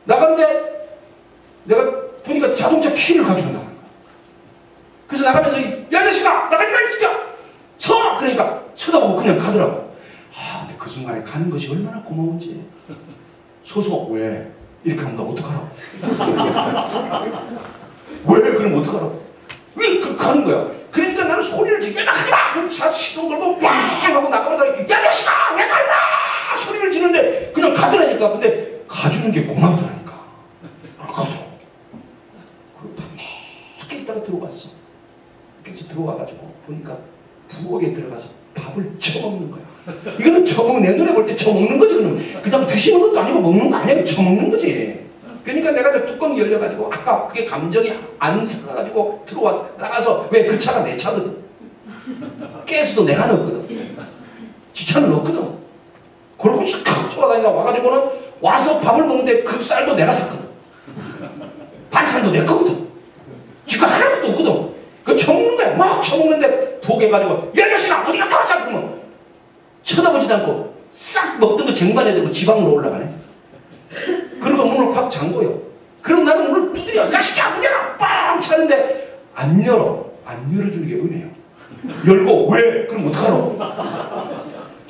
나갔는데 내가 보니까 자동차 키를 가지고 나가는 거야. 그래서 나가면서 야 자식아 나가지 마 이 새끼야 서! 그러니까 쳐다보고 그냥 가더라고. 근데 그 순간에 가는 것이 얼마나 고마운지. 서서 왜? 이렇게 하면 나 어떡하라고. 왜? 그럼 어떡하라고? 왜 그렇게 하는 거야? 그러니까 나는 소리를 지르게 막 하지마! 그럼 시동 걸고 왕 하고 나가다가 야 자식아 왜 가라! 소리를 지르는데 그냥 가더라니까. 근데 가주는 게 고맙더라니까. 가더라고. 그리고 밤에 이렇게 있다가 들어왔어. 이렇게 들어와가지고 보니까 부엌에 들어가서 밥을 처먹는 거야. 이거는 내 눈에 볼 때 처먹는 거지. 그다음 드시는 것도 아니고 먹는 거 아니야. 처먹는 거지. 그러니까 내가 저 뚜껑이 열려가지고 아까 그게 감정이 안 살아가지고 나가서 왜 그 차가 내 차거든. 가스도 내가 넣었거든. 지 차는 없거든. 그러고 샥 돌아다니다 와가지고는 와서 밥을 먹는데 그 쌀도 내가 샀거든. 반찬도 내 거거든. 지가 하나도 없거든. 그 처먹는 거야. 막 처먹는데 부엌에 가지고 야 자식아 어디 갔다 왔어? 그러면 쳐다보지도 않고 싹 먹던 거 쟁반에 들고 지방으로 올라가네. 그리고 문을 팍 잠궈요. 그럼 나는 문을 두드려. 야 새끼야 문 열어! 빵 차는데 안 열어주는 게 은혜예요. 열고 왜? 그럼 어떡하라고?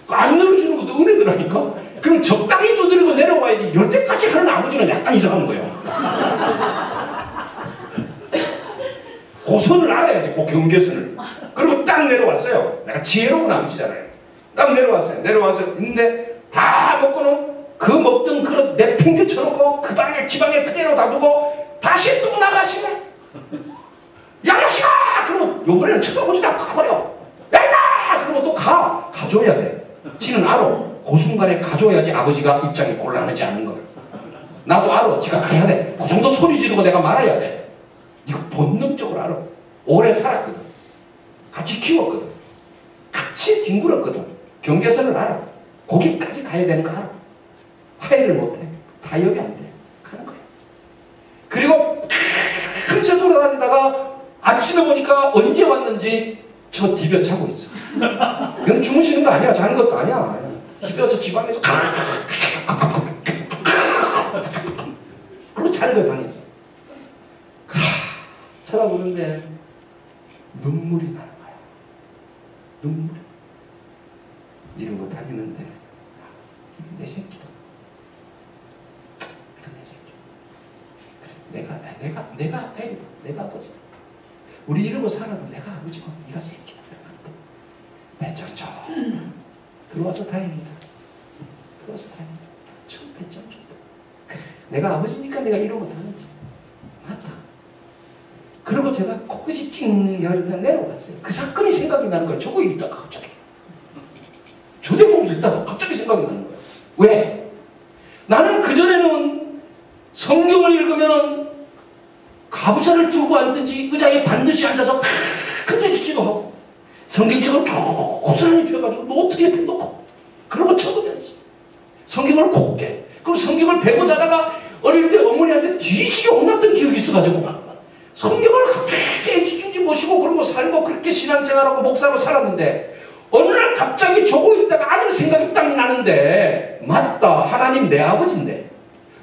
안 열어주는 것도 은혜더라니까. 그럼 적당히 두드리고 내려와야지. 열 때까지 하는 아버지는 약간 이상한 거예요. 그 선을 알아야지. 그 경계선을. 그리고 딱 내려왔어요. 내가 지혜로운 아버지잖아요. 딱 내려왔어요. 내려와서 있는데 다 먹고는 그 먹던 그릇 내팽개쳐놓고 그 방에 지방에 그대로 놔두고 다시 또 나가시네. 야 자식아! 그러면 요번에는 쳐다보지도 않고 가버려. 야이나! 그러면 또 가줘야 돼. 지는 알아. 그 순간에 가줘야지 아버지가 입장이 곤란하지 않은 걸. 나도 알아. 지가 가야 돼. 그 정도 소리 지르고 내가 말아야 돼. 이거 본능적으로 알아. 오래 살았거든. 같이 키웠거든. 같이 뒹굴었거든. 경계선을 알아. 거기까지 가야 되는 거 알아. 화해를 못해. 타협이 안 돼. 가는 거야. 그리고 큰채 돌아다니다가 아침에 보니까 언제 왔는지 저 디벼 자고 있어. 이건 주무시는 거 아니야. 자는 것도 아니야. 디벼서 지방에서 그리고 자는 거야 방에서. 쳐다보는데 눈물이 나는 거야. 눈물이. 이러고 다니는데 내 새끼다. 그래 내 새끼. 그래 내가 애기다. 내가 아버지다. 우리 이러고 살아도 내가 아버지고 네가 새끼다. 배짱 줘. 들어와서 다행이다. 들어와서 다행이다. 좀 배짱 줬다. 그래 내가 아버지니까 내가 이러고 다니지. 맞다. 그리고 제가 코끝이 찡 해가지고 그냥 내려왔어요. 그 사건이 생각이 나는 거예요. 저거 읽다가 갑자기. 조대목을 읽다가 갑자기 생각이 나는 거예요. 왜? 나는 그전에는 성경을 읽으면은 가부좌를 들고 앉든지 의자에 반드시 앉아서 큰 데서 기도하고 성경책을 고스란히 펴가지고 노트 옆에 놓고 그러고 적으면서 성경을 곱게 그리고 성경을 베고 자다가 어릴 때 어머니한테 뒤지게 혼났던 기억이 있어가지고 성경을 그렇게 집중지 모시고 그러고 살고 그렇게 신앙생활하고 목사로 살았는데 어느 날 갑자기 조고 있다가 아들 생각이 딱 나는데 맞다 하나님 내 아버지인데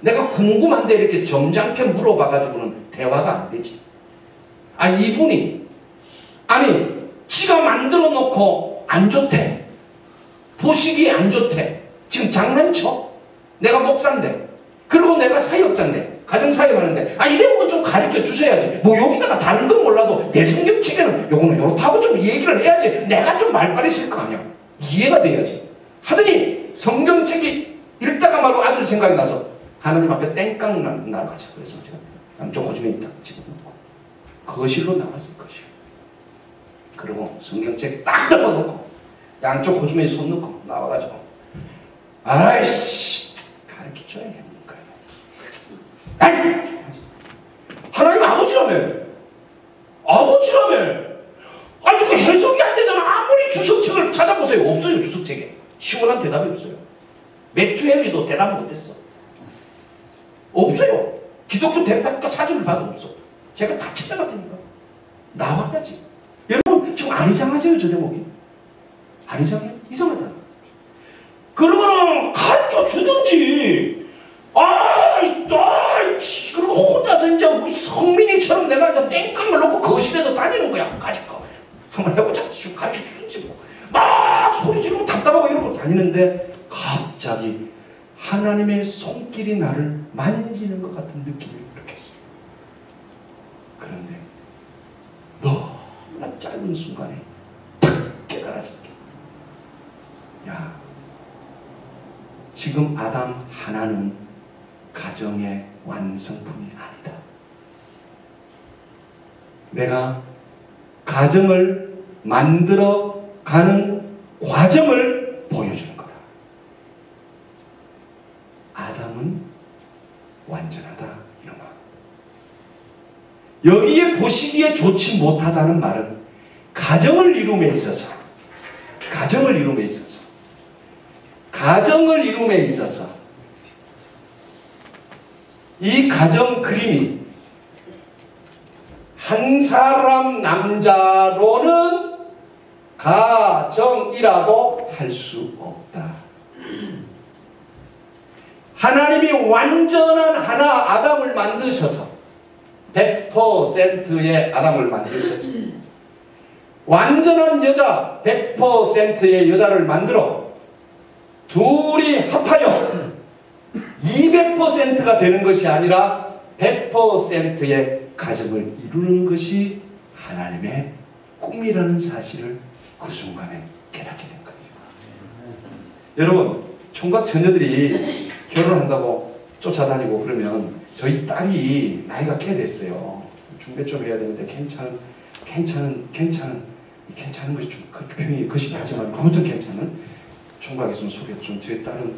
내가 궁금한데 이렇게 점잖게 물어봐가지고는 대화가 안 되지. 아니 이분이 아니 지가 만들어 놓고 안 좋대. 보시기에 안 좋대. 지금 장난쳐. 내가 목사인데 그리고 내가 사역자인데 가정사역하는데 이 대목은 좀 가르쳐 주셔야지. 뭐 여기다가 다른 건 몰라도 내 성경책에는 요거는 요렇다고 좀 얘기를 해야지. 내가 좀 말빨이 쓸 거 아니야. 이해가 돼야지. 하더니 성경책이 읽다가 말고 아들 생각이 나서 하나님 앞에 땡깡 나가자. 그래서 제가 양쪽 호주에 있다 집어넣고 거실로 나갔을 것이요. 그리고 성경책 딱 덮어놓고 양쪽 호주머니에 손 넣고 나와가지고 아이씨 가르쳐줘야 되는 거야. 아이! 하나님 아버지라며. 아버지라며. 아주 그 해석이 안 되잖아. 아무리 주석책을 찾아보세요. 없어요 주석책에. 시원한 대답이 없어요. 매튜 헤리도 대답 못했어. 없어요. 기독교 대표가 사진을 봐도 없어. 제가 다 찾아봤다니까. 나와야지. 여러분 지금 안 이상하세요 저 대목이? 안 이상해요? 이상하다. 그러면 가르쳐 주든지. 그리고 혼자서 이제 우리 성민이처럼 내가 이제 땡깡을 놓고 거실에서 다니는 거야. 가지고 한번 해보자. 가르쳐 주든지 뭐. 막 소리 지르고 답답하고 이러고 다니는데 갑자기 하나님의 손길이 나를 만지는 것 같은 느낌을 느꼈어요. 그래 그 짧은 순간에 탁 깨달아지게. 야, 지금 아담 하나는 가정의 완성품이 아니다. 내가 가정을 만들어 가는 과정을 보여주는 거다. 아담은 완전하다. 이놈아. 여기에 보시기에 좋지 못하다는 말은 가정을 이룸에 있어서 이 가정 그림이 한 사람 남자로는 가정이라고 할 수 없다. 하나님이 완전한 하나 아담을 만드셔서 100%의 아담을 만드셔서 완전한 여자 100%의 여자를 만들어 둘이 합하여 200%가 되는 것이 아니라 100%의 가정을 이루는 것이 하나님의 꿈이라는 사실을 그 순간에 깨닫게 된 거죠. 여러분, 총각 처녀들이 결혼한다고 쫓아다니고 그러면 저희 딸이 나이가 꽤 됐어요. 중배 좀 해야 되는데 괜찮은 것이 좀 그렇게 표현이 거시기 하지만 아무튼 괜찮은 총각 있으면 소개 좀. 저희 딸은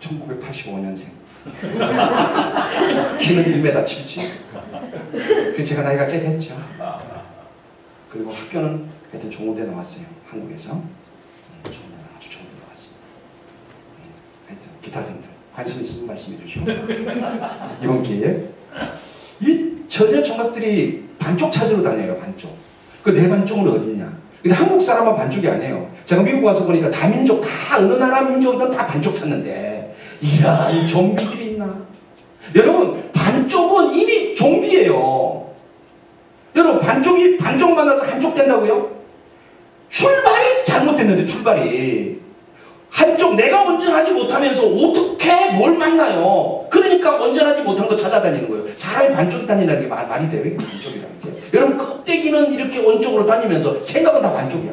1985년생 키는 1m 70. 그 제가 나이가 꽤 됐죠. 그리고 학교는 하여튼 좋은 데 나왔어요. 한국에서 아주 좋은 데 나왔습니다. 하여튼 기타 등등 관심 있으면 말씀해 주시고 이번 기회에 이 처녀 총각들이 반쪽 찾으러 다녀요. 반쪽. 그 내 반쪽은 어딨냐. 근데 한국 사람은 반쪽이 아니에요. 제가 미국 와서 보니까 다민족 다 어느 나라 민족이든 다 반쪽 찾는데 이런 좀비들이 있나? 여러분, 반쪽은 이미 좀비예요. 여러분, 반쪽이 반쪽 만나서 한쪽 된다고요? 출발이 잘못됐는데, 출발이 한쪽 내가 온전하지 못하면서 어떻게 뭘 만나요? 그러니까 온전하지 못한 거 찾아다니는 거예요. 사람이 반쪽이 다니는 게 말이 돼요? 이게 반쪽이라는 게. 여러분, 껍데기는 이렇게 온쪽으로 다니면서 생각은 다 반쪽이야.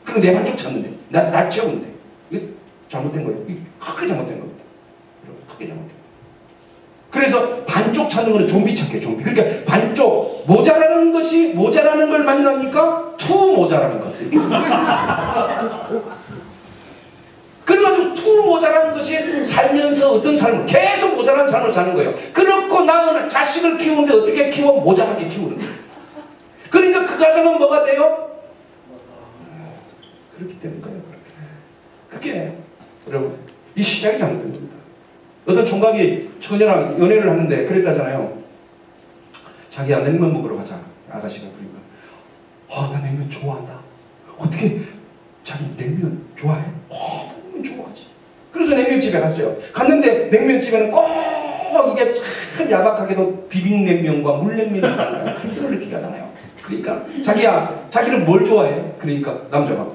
그럼 내 반쪽 찾는데, 날 채우는데. 이게 잘못된 거예요. 이게 크게 잘못된 겁니다. 크게 잘못된 거예요. 그래서 반쪽 찾는 거는 좀비 찾기예요. 좀비. 그러니까 반쪽 모자라는 걸 만나니까 투 모자라는 것. 이렇게. 그래가지고 투 모자라는 것이 살면서 어떤 삶을 계속 모자란 삶을 사는 거예요. 그렇고 나는 자식을 키우는데 어떻게 키워? 모자라게 키우는 거예요. 그러니까 그 가정은 뭐가 돼요? 그렇기 때문에 거예요. 그게 여러분 이 시작이 잘못된 겁니다. 어떤 총각이 처녀랑 연애를 하는데 그랬다잖아요. 자기야 냉면 먹으러 가자. 아가씨가 그러니까 나 냉면 좋아한다. 어떻게 자기 냉면 좋아해? 냉면 좋아하지. 그래서 냉면집에 갔어요. 갔는데 냉면집에는 꼭 이게 참 야박하게도 비빔냉면과 물냉면이 있다는 그걸 느끼게 하잖아요. 그러니까 자기는 뭘 좋아해? 그러니까 남자가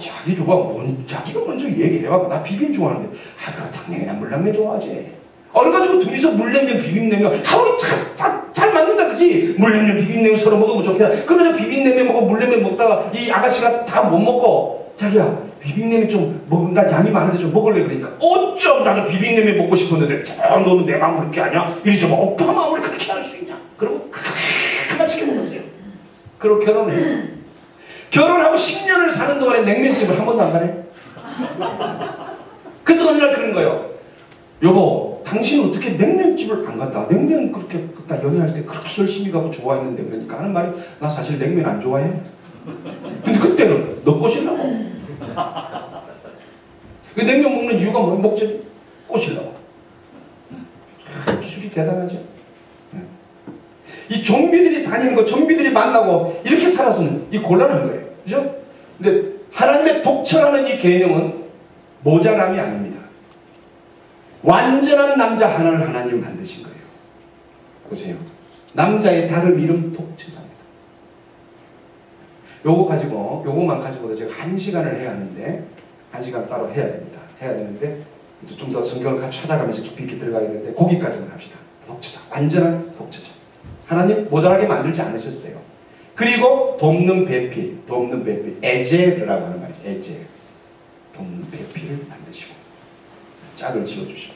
자기 좋아. 자기가 먼저 얘기해봐. 나 비빔 좋아하는데 그거 당연히 난 물냉면 좋아하지. 그래가지고 둘이서 물냉면 비빔냉면 우리 잘 맞는다 그치? 물냉면 비빔냉면 서로 먹으면 좋겠다. 그러면서 비빔냉면 먹고 물냉면 먹다가 이 아가씨가 다 못 먹고 자기야 비빔냉면 좀 나 양이 많은데 좀 먹을래. 그러니까 어쩜 나도 비빔냉면 먹고 싶었는데 너는 내 마음을 그렇게 하냐? 이러지 마. 오빠 마음을 그렇게 할 수 있냐? 그러고 그만 시켜 먹었어요. 그리고 결혼했어요. 결혼하고 10년을 사는 동안에 냉면집을 한 번도 안 가네. 그래서 어느 날 그런 거예요. 여보, 당신은 어떻게 냉면집을 안 갔다? 냉면 그렇게 그때 연애할 때 그렇게 열심히 가고 좋아했는데. 그러니까 하는 말이 나 사실 냉면 안 좋아해. 근데 그때는 너 꼬시려고. 그 냉면 먹는 이유가 뭐? 먹지 꼬시려고. 기술이 대단하죠. 이 좀비들이 다니는 거, 좀비들이 만나고 이렇게 살아서는 이 곤란한 거예요. 그죠? 근데 하나님의 독처라는 이 개념은 모자람이 아닙니다. 완전한 남자 하나를 하나님 만드신 거예요. 보세요. 남자의 다른 이름 독처자입니다. 요거만 가지고도 제가 1시간을 해야 하는데 1시간 따로 해야 됩니다. 해야 되는데 좀 더 성경을 같이 찾아가면서 깊이 있게 들어가야 되는데 거기까지만 합시다. 독처자. 완전한 독처자. 하나님 모자라게 만들지 않으셨어요. 그리고 돕는 배필, 에젤이라고 하는 말이죠. 에젤. 돕는 배필을 만드시고 짝을 지어주십니다.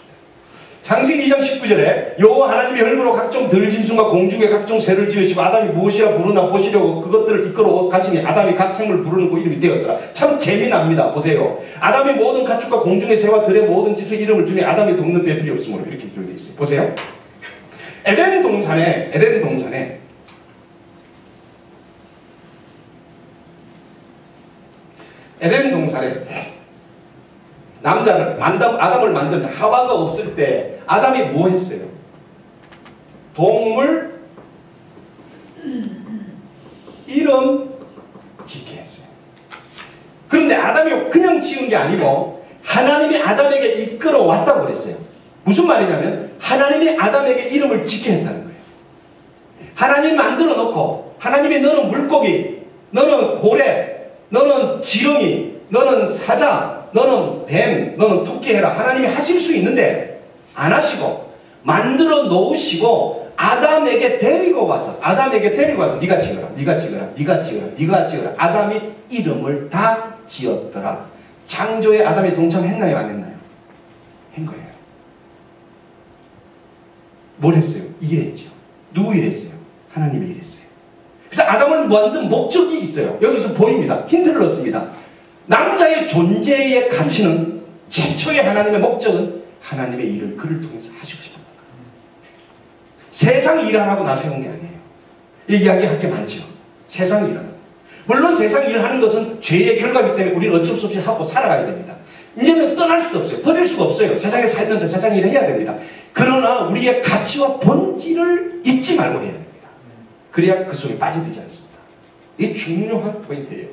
창세기 2장 19절에 여호와 하나님이 흙으로 각종 들짐승과 공중의 각종 새를 지으시고 아담이 무엇이라 부르나 보시려고 그것들을 이끌어 가시니 아담이 각 생물 부르는 그 이름이 되었더라. 참 재미납니다. 보세요. 아담이 모든 가축과 공중의 새와 들의 모든 집의 이름을 주니 아담이 돕는 배필이 없으므로 이렇게 기록되어 있어요. 보세요. 에덴 동산에 남자를 아담을 만든 하와가 없을 때 아담이 뭐 했어요? 동물 이름 짓게 했어요. 그런데 아담이 그냥 지은 게 아니고 하나님이 아담에게 이끌어 왔다고 그랬어요. 무슨 말이냐면 하나님이 아담에게 이름을 짓게 했다는 거예요. 하나님 만들어 놓고 하나님이 너는 물고기, 너는 고래, 너는 지렁이, 너는 사자, 너는 뱀, 너는 토끼 해라. 하나님이 하실 수 있는데 안 하시고 만들어 놓으시고 아담에게 데리고 와서 네가 지어라. 아담이 이름을 다 지었더라. 창조에 아담이 동참했나요? 안 했나요? 한 거예요. 뭘 했어요? 일했죠. 누구 일했어요? 하나님이 일했어요. 그래서 아담을 만든 목적이 있어요. 여기서 보입니다. 힌트를 넣습니다. 남자의 존재의 가치는 최초의 하나님의 목적은 하나님의 일을 그를 통해서 하시고 싶은 거예요. 세상 일하라고 나 세운 게 아니에요. 이야기할 게 많죠. 세상 일하라고. 물론 세상 일을 하는 것은 죄의 결과이기 때문에 우리는 어쩔 수 없이 하고 살아가야 됩니다. 이제는 떠날 수도 없어요. 버릴 수가 없어요. 세상에 살면서 세상 일을 해야 됩니다. 그러나 우리의 가치와 본질을 잊지 말고 해야 됩니다. 그래야 그 속에 빠져들지 않습니다. 이게 중요한 포인트예요.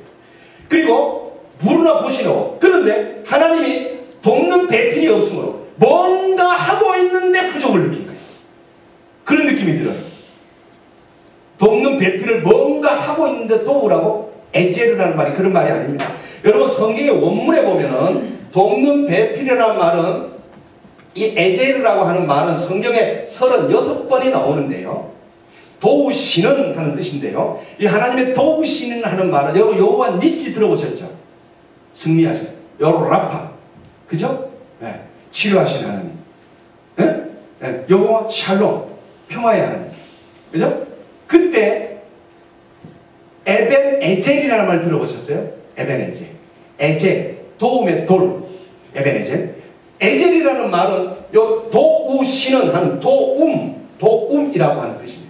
그리고 부르나 보시려고. 그런데 하나님이 돕는 배필이 없으므로 뭔가 하고 있는데 부족을 느낀 거예요. 그런 느낌이 들어요. 돕는 배필을 뭔가 하고 있는데 도우라고 에제르라는 말이 그런 말이 아닙니다. 여러분 성경의 원문에 보면은 돕는 배필이라는 말은 이 에제르라고 하는 말은 성경에 36번이 나오는데요. 도우시는 하는 뜻인데요. 이 하나님의 도우시는 하는 말은 여호와 니시 들어보셨죠? 승리하신 여호라파, 그죠? 네. 치료하신 하나님, 네? 네. 여호와 샬롬, 평화의 하나님, 그죠? 그때 에벤 에젤이라는 말 들어보셨어요? 에벤 에젤, 에젤, 도움의 돌, 에벤 에젤. 에젤이라는 말은 요 도우시는 하는 도움이라고 하는 뜻입니다.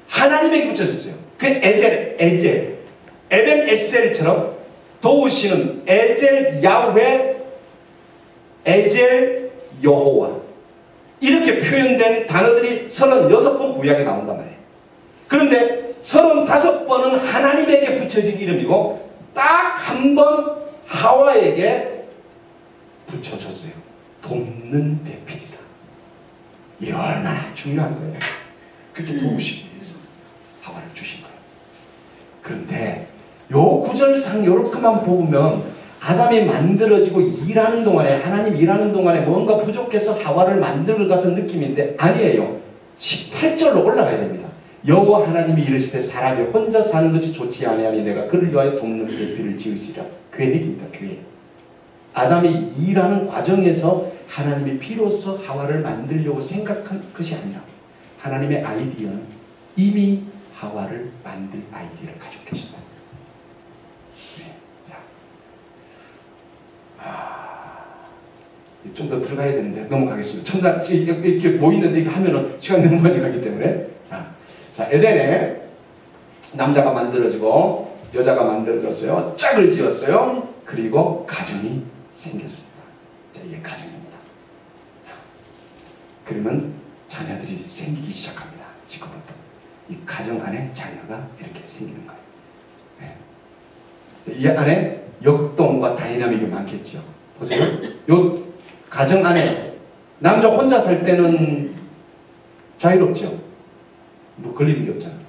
하나님에게 붙여졌어요. 그 에젤, 에벤 에셀처럼 도우시는 에젤 야훼, 에젤 여호와 이렇게 표현된 단어들이 36번 구약에 나온단 말이에요. 그런데 35번은 하나님에게 붙여진 이름이고 딱 한 번 하와에게 붙여줬어요. 돕는 배필이라. 이 얼마나 중요한 거예요. 그렇게 도우시기 위해서 하와를 주신 거예요. 그런데 요 구절상 요렇게만 보면 아담이 만들어지고 일하는 동안에 하나님 일하는 동안에 뭔가 부족해서 하와를 만들 것 같은 느낌인데 아니에요. 18절로 올라가야 됩니다. 여호와 하나님이 이르시되 사람이 혼자 사는 것이 좋지 아니하니 내가 그를 위하여 돕는 배필을 지으시라. 계획입니다. 계획. 아담이 일하는 과정에서 하나님이 비로소 하와를 만들려고 생각한 것이 아니라 하나님의 아이디어는 이미 하와를 만들 아이디어를 가지고 계신다. 좀 더 들어가야 되는데 넘어가겠습니다. 천당 이렇게 모이는데 이거 하면은 시간 너무 많이 가기 때문에 자 에덴에 남자가 만들어지고 여자가 만들어졌어요. 짝을 지었어요. 그리고 가정이 생겼습니다. 자, 이게 가정입니다. 그러면 자녀들이 생기기 시작합니다. 지금부터 이 가정 안에 자녀가 이렇게 생기는 거예요. 네. 이 안에 역동과 다이나믹이 많겠죠. 보세요. 요 가정 안에 남자 혼자 살 때는 자유롭죠. 뭐 걸리는 게 없잖아요.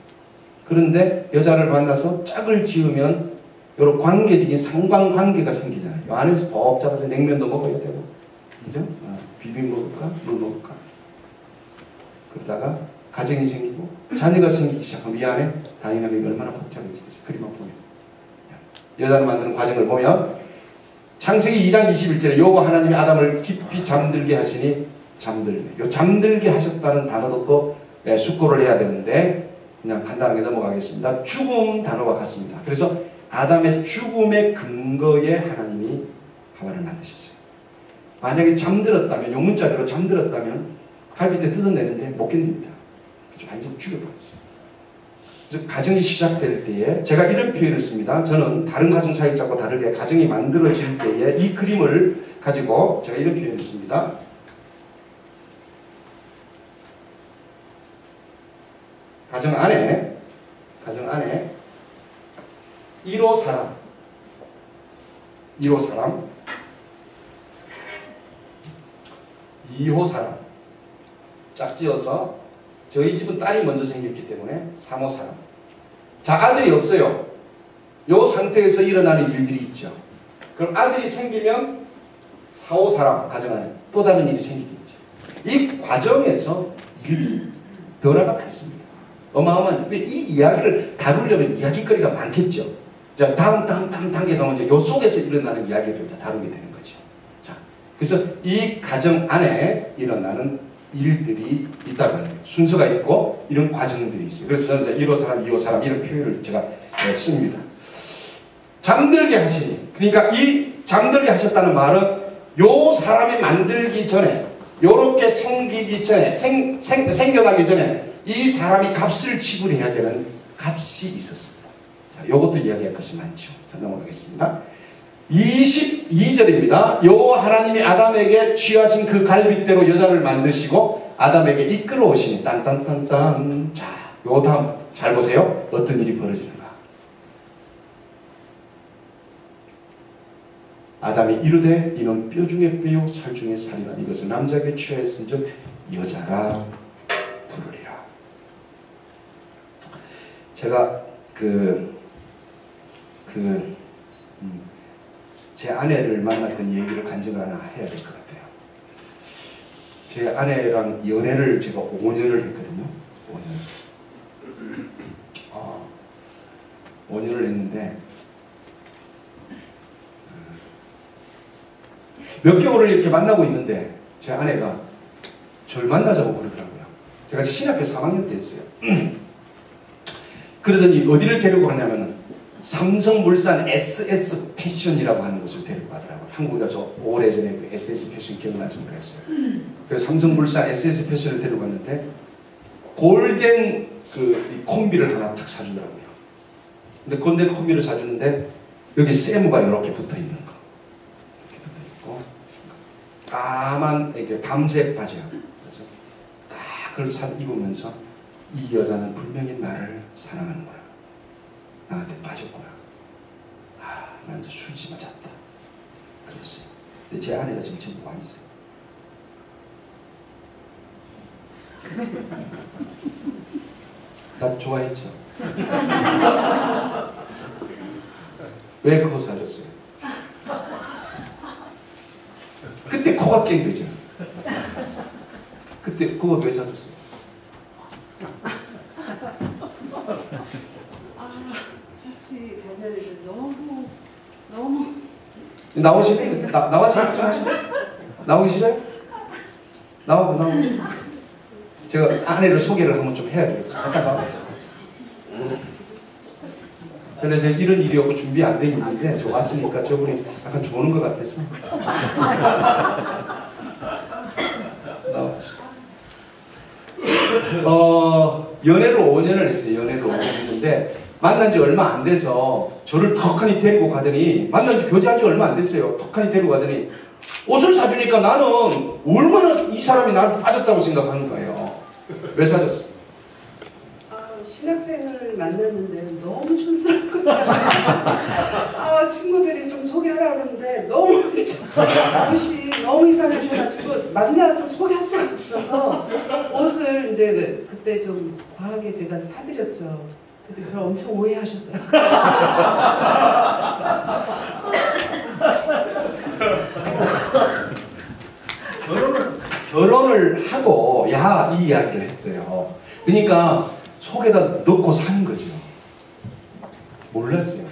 그런데 여자를 만나서 짝을 지으면 이런 관계적인 상관관계가 생기잖아요. 이 안에서 복잡해서 냉면도 먹어야 되고, 그죠? 비빔 먹을까? 물 먹을까? 그러다가 가정이 생기고 자녀가 생기기 시작하면 이 안에 다이나믹이 얼마나 복잡해지겠어요. 그림만 보면. 여자를 만드는 과정을 보면 창세기 2장 21절에 여호와 하나님이 아담을 깊이 잠들게 하시니 잠들게. 요 잠들게 하셨다는 단어도 또 숙고를 해야 되는데 그냥 간단하게 넘어가겠습니다. 죽음 단어와 같습니다. 그래서 아담의 죽음의 근거에 하나님이 하와를 만드셨어요. 만약에 잠들었다면, 요 문자대로 잠들었다면 갈비뼈 뜯어내는데 못 견딥니다. 그래서 완전히 죽여버렸어요. 그래서 가정이 시작될 때에 제가 이런 표현을 씁니다. 저는 다른 가정 사역자와 다르게 가정이 만들어질 때에 이 그림을 가지고 제가 이런 표현을 씁니다. 가정 안에 1호 사람 2호 사람 짝지어서 저희 집은 딸이 먼저 생겼기 때문에 3호 사람. 자, 아들이 없어요. 요 상태에서 일어나는 일들이 있죠. 그럼 아들이 생기면 4호 사람 가정 안에 또 다른 일이 생기겠죠. 이 과정에서 일이 변화가 많습니다. 어마어마한. 이 이야기를 다루려면 이야기거리가 많겠죠. 자, 다음 단계 가면 요 속에서 일어나는 이야기를 다루게 되는 거죠. 자, 그래서 이 가정 안에 일어나는 일들이 있다고 해요. 순서가 있고 이런 과정들이 있어요. 그래서 저는 이제 1호 사람, 2호 사람 이런 표현을 제가 씁니다. 잠들게 하시니, 그러니까 이 잠들게 하셨다는 말은 요 사람이 만들기 전에, 요렇게 생기기 전에, 생겨나기 전에 이 사람이 값을 지불해야 되는 값이 있었습니다. 자, 요것도 이야기할 것이 많죠. 자, 넘어가겠습니다. 22절입니다. 여호와 하나님이 아담에게 취하신 그 갈빗대로 여자를 만드시고 아담에게 이끌어 오시니 딴딴딴딴. 자, 요 다음 잘 보세요. 어떤 일이 벌어지는가. 아담이 이르되 이는 뼈 중에 뼈요 살 중에 살이라. 이것은 남자에게 취하였은즉 여자라 부르리라. 제가 제 아내를 만났던 얘기를 간증을 하나 해야 될 것 같아요. 제 아내랑 연애를 제가 5년을 했거든요. 5년을 했는데 몇 개월을 이렇게 만나고 있는데 제 아내가 저를 만나자고 그러더라고요. 제가 신학교 3학년 때였어요. 그러더니 어디를 데리고 가냐면은 삼성물산 SS 패션이라고 하는 곳을 데리고 가더라고요. 한국에 저 오래전에 그 SS 패션 기억나지 모르겠어요. 그래서 삼성물산 SS 패션을 데리고 갔는데 골덴 이 콤비를 하나 탁 사주더라고요. 근데 골덴 콤비를 사주는데 여기 세무가 이렇게 붙어 있는 거. 이렇게 붙어 있고 까만 이렇게 밤색 바지야. 그래서 딱 그걸 입으면서 이 여자는 분명히 나를 사랑하는 거야. 나한테 빠졌구나. 난 이제 술집 맞았다. 그랬어요. 근데 제 아내가 지금 전부 와 있어요. 나 좋아했죠? 왜 그거 사줬어요? 그때 코가 깬 거죠. 그때 그거 왜 사줬어요? 같이 가자니까 너무 나오시네? 나와서 좀 하시네? 나오기 싫어요? 나오시. 제가 아내를 소개를 한번 좀 해야 되겠어요. 잠깐 나와서. 그래서 이런 일이 없고 준비 안 돼 있는데 저 왔으니까 저분이 약간 조는 것 같아서. 연애를 5년을 했어요. 연애를 5년 했는데 만난 지 얼마 안 돼서 저를 턱하니 데리고 가더니 만난 지 교제한 지 얼마 안 됐어요. 턱하니 데리고 가더니 옷을 사주니까 나는 얼마나 이 사람이 나한테 빠졌다고 생각하는 거예요. 왜 사줬어? 신학생을 만났는데 너무 촌스러운 거야. 친구들이 좀 소개하라고 하는데 너무 옷이 너무 이상하셔가지고 만나서 소개할 수가 없어서 옷을 이제 그때 좀 과하게 제가 사드렸죠. 근데 그걸 엄청 오해하셨더라고요. 결혼을 하고 이 이야기를 했어요. 그러니까 속에다 넣고 사는 거죠. 몰랐어요.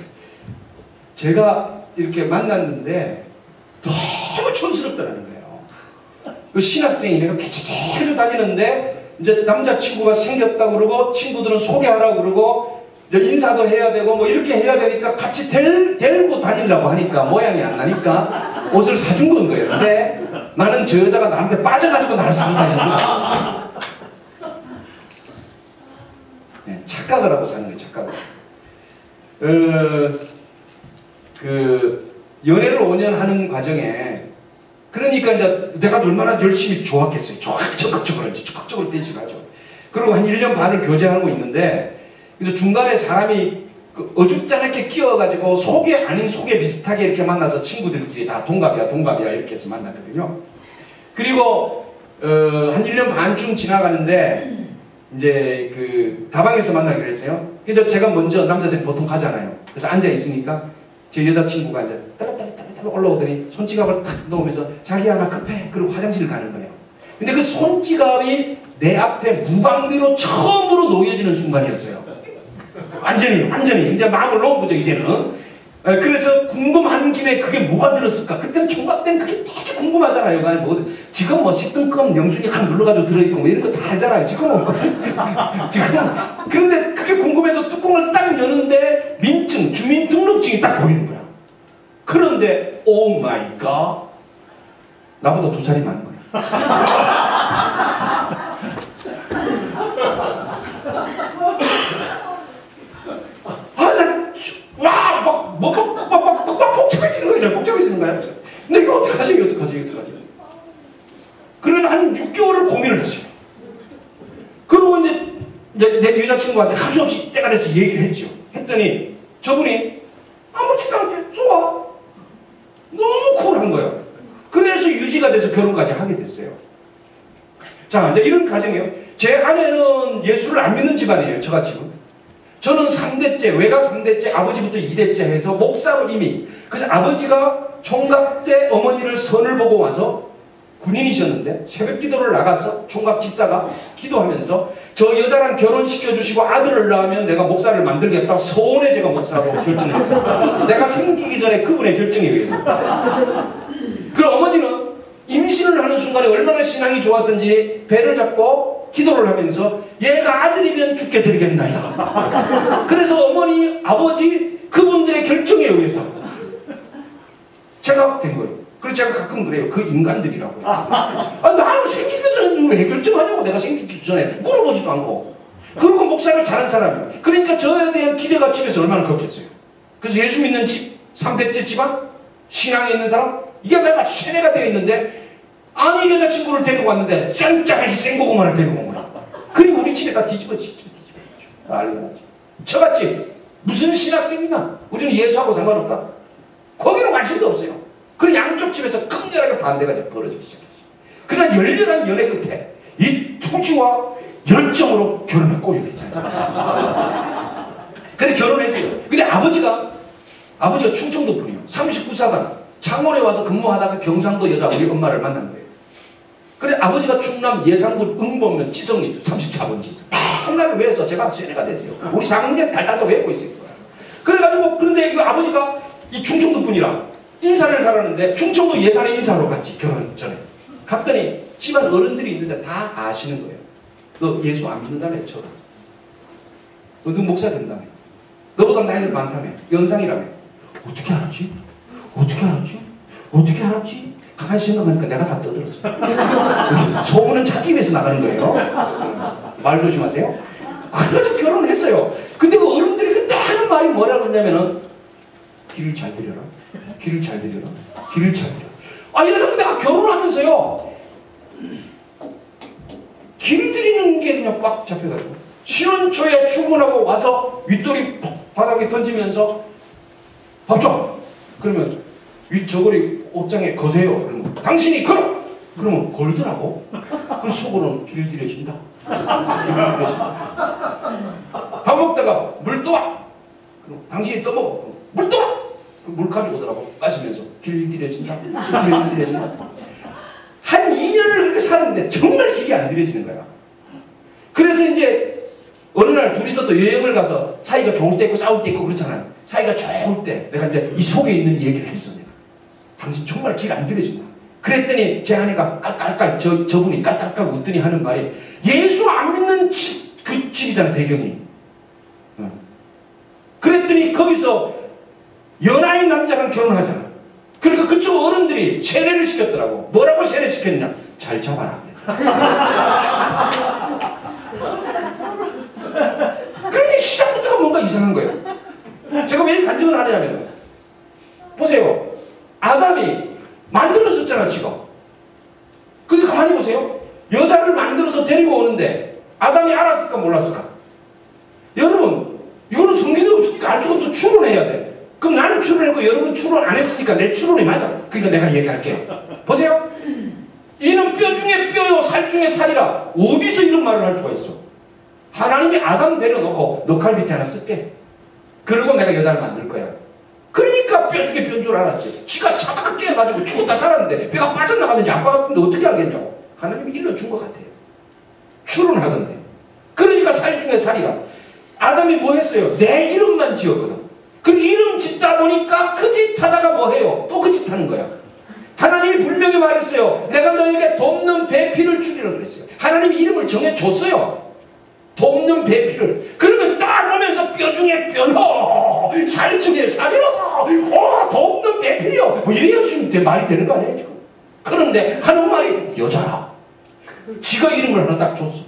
제가 이렇게 만났는데 너무 촌스럽다는 거예요. 그 신학생이 내가 개체체로 다니는데 이제 남자친구가 생겼다고 그러고 친구들은 소개하라고 그러고 인사도 해야 되고 뭐 이렇게 해야 되니까 같이 데리고 다니려고 하니까 모양이 안 나니까 옷을 사준 건 거예요. 근데 나는 저 여자가 나한테 빠져가지고 나를 사는 거야. 네, 착각을 하고 사는 거예요. 착각을. 연애를 5년 하는 과정에 그러니까 이제 내가 얼마나 열심히 좋았겠어요. 적극적으로 떼시가죠. 그리고 한 1년 반을 교제하고 있는데 그래서 중간에 사람이 어줍잖게 끼어가지고 소개 아닌 소개 비슷하게 이렇게 만나서 친구들끼리 다 동갑이야 이렇게 해서 만났거든요. 그리고 한 1년 반쯤 지나가는데 이제 그 다방에서 만나기로 했어요. 그래서 제가 먼저 남자들이 보통 가잖아요. 그래서 앉아 있으니까 제 여자친구가 이제 따라따라 올라오더니 손지갑을 탁 놓으면서 자기야 나 급해. 그리고 화장실 가는 거예요. 근데 그 손지갑이 내 앞에 무방비로 처음으로 놓여지는 순간이었어요. 완전히 이제 마음을 놓은 거죠 이제는. 그래서 궁금한 김에 그게 뭐가 들었을까? 그때는 총각 때는 그게 되게 궁금하잖아요. 뭐 지금 뭐 식등검 영준이 한 눌러가지고 들어있고 뭐 이런 거 다 알잖아요. 지금은 그런데 그게 궁금해서 뚜껑을 딱 여는데 민증, 주민등록증이 딱 보이는 거야. 그런데 오 마이 갓 나보다 2살이 많은 거야. 복잡해지는 거야. 근데 이거 어떡하지? 그래서 한 6개월을 고민을 했어요. 그리고 이제 내 여자친구한테 할 수 없이 때가 돼서 얘기를 했죠. 했더니 저분이 아무렇지도 않게 좋아. 너무 쿨한 거예요. 그래서 유지가 돼서 결혼까지 하게 됐어요. 자, 이제 이런 가정이에요. 제 아내는 예수를 안 믿는 집안이에요. 저같이. 저는 3대째, 외가 3대째, 아버지부터 2대째 해서 목사로 이미. 그래서 아버지가 총각 때 어머니를 선을 보고 와서 군인이셨는데 새벽 기도를 나가서 총각 집사가 기도하면서 저 여자랑 결혼시켜주시고 아들을 낳으면 내가 목사를 만들겠다. 서울에 제가 목사로 결정했어요. 내가 생기기 전에 그분의 결정에 의해서. 그리고 어머니는 임신을 하는 순간에 얼마나 신앙이 좋았던지 배를 잡고 기도를 하면서 얘가 아들이면 죽게 드리겠나이다. 그래서 어머니, 아버지 그분들의 결정에 의해서 제가 된 거예요. 그래서 제가 가끔 그래요. 그 인간들이라고. 나는 생기기 전에 왜 결정하냐고. 내가 생기기 전에 물어보지도 않고. 그리고 목사를 잘한 사람이에요. 그러니까 저에 대한 기대가 집에서 얼마나 컸겠어요. 그래서 예수 믿는 집, 3대째 집안, 신앙에 있는 사람, 이게 매번 세뇌가 되어 있는데 아니 여자친구를 데리고 왔는데 쌩짜하게 생고구마를 데리고 온 거야. 그리고 우리 집에 다 뒤집어지죠. 난리가 나죠. 저같이 무슨 신학생이나 우리는 예수하고 상관없다. 거기는 관심도 없어요. 그리고 양쪽 집에서 극렬하게 반대가 벌어지기 시작했어요. 그러나 열렬한 연애 끝에 이 투지와 열정으로 결혼에 꼬여있잖아요. 그래 결혼했어요. 근데 아버지가 충청도 분이에요. 39사단 창원에 와서 근무하다가 경상도 여자 우리 엄마를 만난 거예요. 그래 아버지가 충남 예산군 응보면 지성리 34번지 맨날 외워서 제가 세뇌가 됐어요. 우리 사공년 달달도 외우고 있어요. 그래가지고 그런데 이거 아버지가 이 충청도 분이랑 인사를 가라는데 충청도 예산에 인사하러 갔지. 결혼 전에 갔더니 집안 어른들이 있는데 다 아시는 거예요. 너 예수 안 믿는다며 쳐라. 너 목사 된다며. 너보다 나이가 많다며. 연상이라며. 어떻게 알았지? 가만히 생각하니까 내가 다 떠들었어. 소문은 자기 입에서 나가는 거예요. 말 조심하세요. 그래서 결혼을 했어요. 근데 그 어른들이 그때 하는 말이 뭐라 그러냐면은 길을 잘 들여라. 이러다가 내가 결혼을 하면서요. 길 들이는 게 그냥 꽉 잡혀가지고 신혼 초에 출근하고 와서 윗돌이 바닥에 던지면서 밥 줘. 그러면 윗저고리 옷장에 거세요. 그러면 당신이 걸어. 그러면 걸더라고. 그 속으로는 길들여진다. 밥 먹다가 물 떠와. 그럼 당신이 떠먹어. 물 떠와. 물 가지고 오더라고. 마시면서 길들여진다. 한 2년을 그렇게 살았는데 정말 길이 안 들여지는 거야. 그래서 이제 어느 날 둘이서 또 여행을 가서 사이가 좋을 때 있고 싸울 때 있고 그렇잖아요. 사이가 좋을 때 내가 이제 이 속에 있는 얘기를 했어. 내가. 당신 정말 길 안 들여진다. 그랬더니 제 아내가 깔깔깔 저분이 깔깔깔 웃더니 하는 말이 예수 안 믿는 그 집이잖아 배경이. 그랬더니 거기서 연하인 남자랑 결혼하잖아. 그러니까 그쪽 어른들이 세례를 시켰더라고. 뭐라고 세례 시켰냐? 잘 잡아라. 그러니 시작부터가 뭔가 이상한 거예요. 제가 왜 간증을 하냐면 보세요. 아담이 만들어졌잖아 지가. 근데 가만히 보세요. 여자를 만들어서 데리고 오는데 아담이 알았을까 몰랐을까? 여러분 이거는 성경에 없으니까 알 수가 없어. 추론해야 돼. 그럼 나는 추론했고 여러분 추론 안 했으니까 내 추론이 맞아. 그러니까 내가 얘기할게요. 보세요. 이는 뼈 중에 뼈요 살 중에 살이라. 어디서 이런 말을 할 수가 있어? 하나님이 아담 데려놓고 너 칼 밑에 하나 쓸게. 그리고 내가 여자를 만들 거야. 그러니까 뼈 중에 뼈인 줄 알았지. 지가 차다가 깨가지고 죽었다 살았는데 뼈가 빠져나가는지 안 빠졌는데 어떻게 알겠냐고. 하나님이 일러준 것 같아요. 추론하던데. 그러니까 살 중에 살이라. 아담이 뭐 했어요? 내 이름만 지었거든. 그 이름 짓다 보니까 그 짓 하다가 뭐 해요? 또 그 짓 하는 거야. 하나님이 분명히 말했어요. 내가 너에게 돕는 배필을 주리라 그랬어요. 하나님이 이름을 정해줬어요. 돕는 배필을. 그러면 딱 보면서 뼈 중에 뼈요 살 중에 살이로다. 돕는 배필이요. 뭐 이래야 지금 말이 되는 거 아니에요 지금. 그런데 하는 말이 여자라. 지가 이름을 하나 딱 줬어.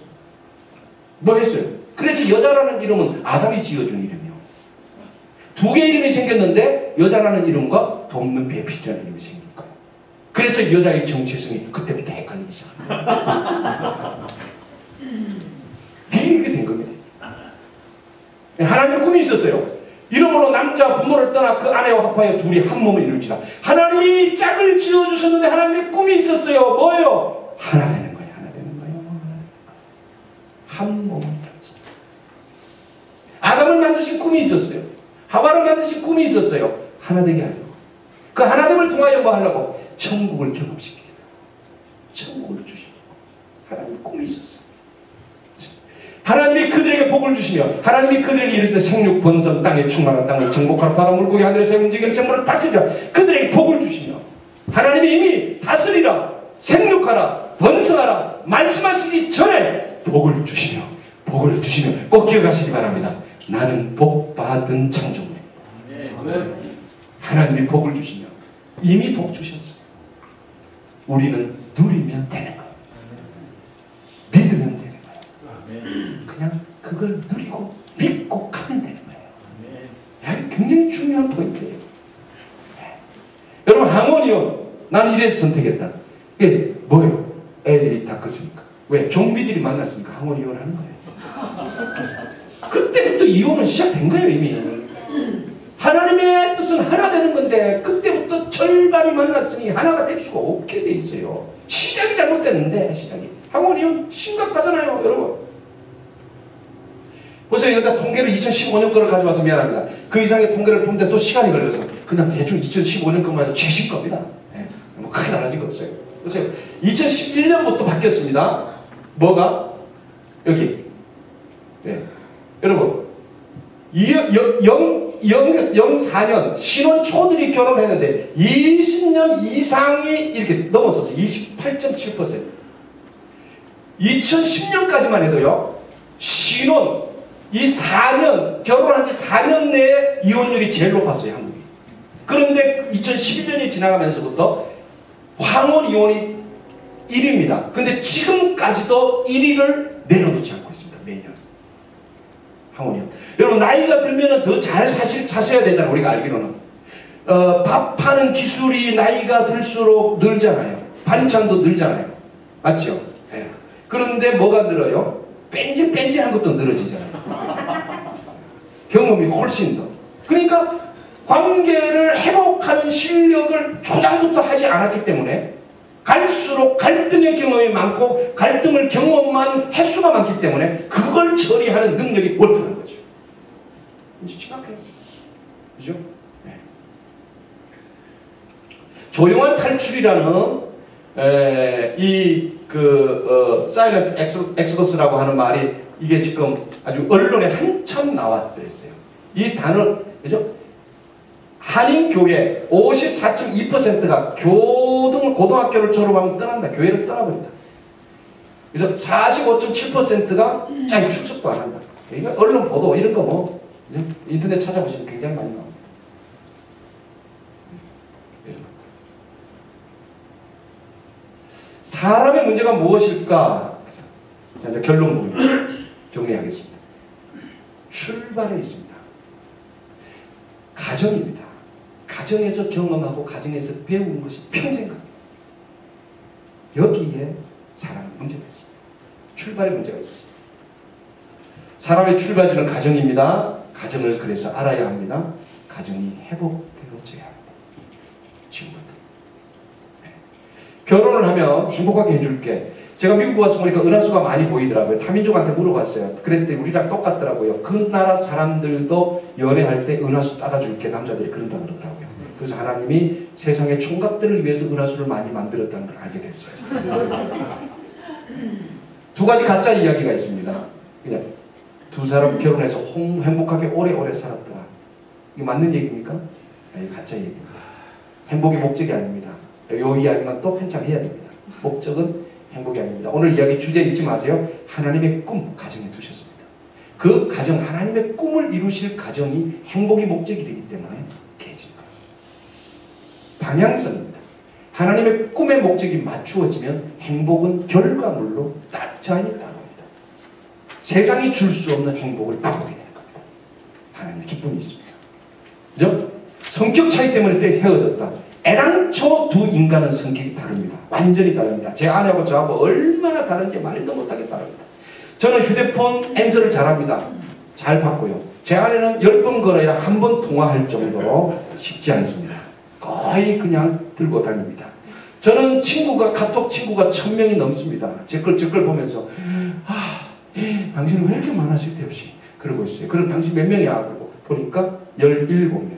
뭐 했어요? 그래서 여자라는 이름은 아담이 지어준 이름이요. 두 개의 이름이 생겼는데 여자라는 이름과 돕는 배필이라는 이름이 생긴 거예요. 그래서 여자의 정체성이 그때부터 헷갈리기 시작합니다. 이렇게 된 겁니다. 하나님의 꿈이 있었어요. 이러므로 남자 부모를 떠나 그 아내와 합하여 둘이 한 몸을 이룰지라. 하나님이 짝을 지어주셨는데 하나님의 꿈이 있었어요. 뭐예요? 하나 되는 거예요. 하나 되는 거예요. 한 몸을 이룰지라. 아담을 만드신 꿈이 있었어요. 하와를 만드신 꿈이 있었어요. 하나 되게 하려고. 그 하나됨을 통하여 뭐 하려고? 천국을 경험시키려고. 천국을 주시려고. 하나님의 꿈이 있었어요. 하나님이 그들에게 복을 주시며 하나님이 그들에게 이르시되 생육 번성 땅에 충만한 땅을 정복하라. 바다 물고기 하늘에서 움직이는 생물을 다스리라. 그들에게 복을 주시며 하나님이 이미 다스리라 생육하라 번성하라 말씀하시기 전에 복을 주시며 꼭 기억하시기 바랍니다. 나는 복 받은 창조물입니다. 하나님이 복을 주시며 이미 복 주셨어요. 우리는 누리면 되는 거예요. 믿으면 되는 거예요. 그냥 그걸 누리고 믿고 가면 되는 거예요. 굉장히 중요한 포인트예요. 여러분 항원이요. 나는 이래서 선택했다. 이게 뭐예요? 애들이 다 컸으니까. 왜? 좀비들이 만났으니까 항원 이혼하는 거예요. 그때부터 이혼은 시작된 거예요 이미. 하나님의 뜻은 하나 되는 건데 그때부터 절반이 만났으니 하나가 될 수가 없게 돼 있어요. 시작이 잘못됐는데 시작이. 항원 이혼 심각하잖아요 여러분. 보세요. 여기다 통계를 2015년 거를 가져와서 미안합니다. 그 이상의 통계를 보는데 또 시간이 걸려서 그냥 대충 2015년 것만 해도 최신 겁니다. 네. 뭐 크게 달라진 거 없어요. 보세요. 2011년부터 바뀌었습니다. 뭐가? 여기. 네. 여러분 04년 신혼 초들이 결혼했는데 20년 이상이 이렇게 넘었었어요. 28.7%. 2010년까지만 해도요. 신혼 이 4년 결혼한 지 4년 내에 이혼율이 제일 높았어요. 한국이. 그런데 2011년이 지나가면서부터 황혼 이혼이 1위입니다. 근데 지금까지도 1위를 내려놓지 않고 있습니다. 매년. 황혼이요. 여러분 나이가 들면은 더 잘 사셔야 되잖아요. 우리가 알기로는. 밥 하는 기술이 나이가 들수록 늘잖아요. 반찬도 늘잖아요. 맞죠? 네. 그런데 뭐가 늘어요? 뺀질뺀질한 것도 늘어지잖아요. 경험이 훨씬 더. 그러니까 관계를 회복하는 실력을 초장부터 하지 않았기 때문에 갈수록 갈등의 경험이 많고 갈등을 경험한 횟수가 많기 때문에 그걸 처리하는 능력이 월등한 거죠. 이제 심각해요. 그죠? 네. 조용한 탈출이라는 이 사일런트 엑소더스라고 하는 말이 이게 지금 아주 언론에 한참 나왔더랬어요. 이 단어, 그죠? 한인교회 54.2%가 고등학교를 졸업하면 떠난다. 교회를 떠나버린다. 그래서 45.7%가 자기 출석도 안 한다. 이거 언론 보도 이런 거 뭐 인터넷 찾아보시면 굉장히 많이 나옵니다. 사람의 문제가 무엇일까? 자, 이제 결론 정리하겠습니다. 출발에 있습니다. 가정입니다. 가정에서 경험하고 가정에서 배우는 것이 평생 갑니다. 여기에 사람의 문제가 있습니다. 출발의 문제가 있었습니다. 사람의 출발지는 가정입니다. 가정을 그래서 알아야 합니다. 가정이 회복되어져야 합니다. 지금부터. 네. 결혼을 하면 행복하게 해줄게. 제가 미국 와서 보니까 은하수가 많이 보이더라고요. 타민족한테 물어봤어요. 그랬더니 우리랑 똑같더라고요. 그 나라 사람들도 연애할 때 은하수 따다 줄게. 남자들이 그런다 그러더라고요. 그래서 하나님이 세상의 총각들을 위해서 은하수를 많이 만들었다는 걸 알게 됐어요. 두 가지 가짜 이야기가 있습니다. 그냥 두 사람 결혼해서 행복하게 오래오래 살았더라. 이게 맞는 얘기입니까? 네, 가짜 얘기입니다. 행복이 목적이 아닙니다. 이 이야기만 또 한참 해야 됩니다. 목적은 행복이 아닙니다. 오늘 이야기 주제 잊지 마세요. 하나님의 꿈 가정에 두셨습니다. 그 가정, 하나님의 꿈을 이루실 가정이 행복이 목적이 되기 때문에 깨진 거예요. 방향성입니다. 하나님의 꿈의 목적이 맞추어지면 행복은 결과물로 잘 따라옵니다. 세상이 줄 수 없는 행복을 맛보게 되는 겁니다. 하나님의 기쁨이 있습니다. 그죠? 성격 차이 때문에 때 헤어졌다. 애당초 두 인간은 성격이 다릅니다. 완전히 다릅니다. 제 아내하고 저하고 얼마나 다른지 말도 못하게 다릅니다. 저는 휴대폰 앤서를 잘합니다. 잘 받고요. 제 아내는 10번 걸어야 한 번 통화할 정도로 쉽지 않습니다. 거의 그냥 들고 다닙니다. 저는 카톡 친구가 1000명이 넘습니다. 제 걸 보면서 당신은 왜 이렇게 많아 쓸데없이 그러고 있어요. 그럼 당신 몇 명이야? 그러고 보니까 17명입니다.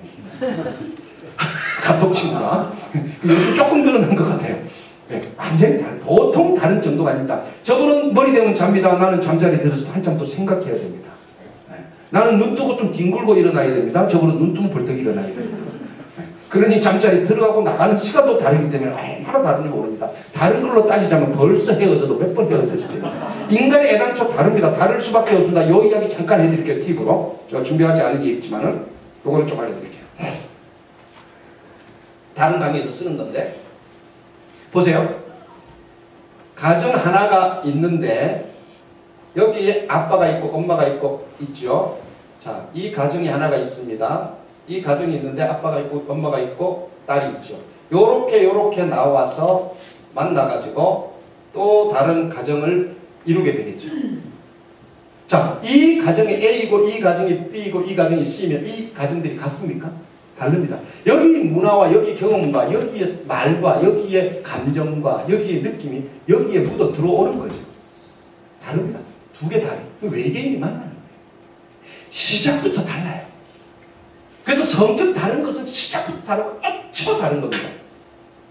카톡 친구나 요즘 조금 늘어난 것 같아요. 네, 완전히 보통 다른 정도가 아닙니다. 저분은 머리 대면 잡니다. 나는 잠자리 들어서 한참 또 생각해야 됩니다. 네, 나는 눈 뜨고 좀 뒹굴고 일어나야 됩니다. 저분은 눈 뜨면 벌떡 일어나야 됩니다. 네, 그러니 잠자리 들어가고 나가는 시간도 다르기 때문에 얼마나 다른지 모릅니다. 다른 걸로 따지자면 벌써 헤어져도 몇 번 헤어졌을 겁니다. 인간의 애당초 다릅니다. 다를 수밖에 없습니다. 이 이야기 잠깐 해드릴게요. 팁으로. 제가 준비하지 않은 게 있지만은 이걸 좀 알려드릴게요. 다른 강의에서 쓰는 건데 보세요. 가정 하나가 있는데 여기에 아빠가 있고 엄마가 있죠. 자, 이 가정이 하나가 있습니다. 이 가정이 있는데 아빠가 있고 엄마가 있고 딸이 있죠. 요렇게 나와서 만나가지고 또 다른 가정을 이루게 되겠죠. 자, 이 가정이 A이고 이 가정이 B이고 이 가정이 C면 이 가정들이 같습니까? 다릅니다. 여기 문화와 여기 경험과 여기에 말과 여기에 감정과 여기에 느낌이 여기에 묻어 들어오는 거죠. 다릅니다. 두 개 다르요. 외계인이 만나는 거예요. 시작부터 달라요. 그래서 성격 다른 것은 시작부터 다르고 애초 다른 겁니다.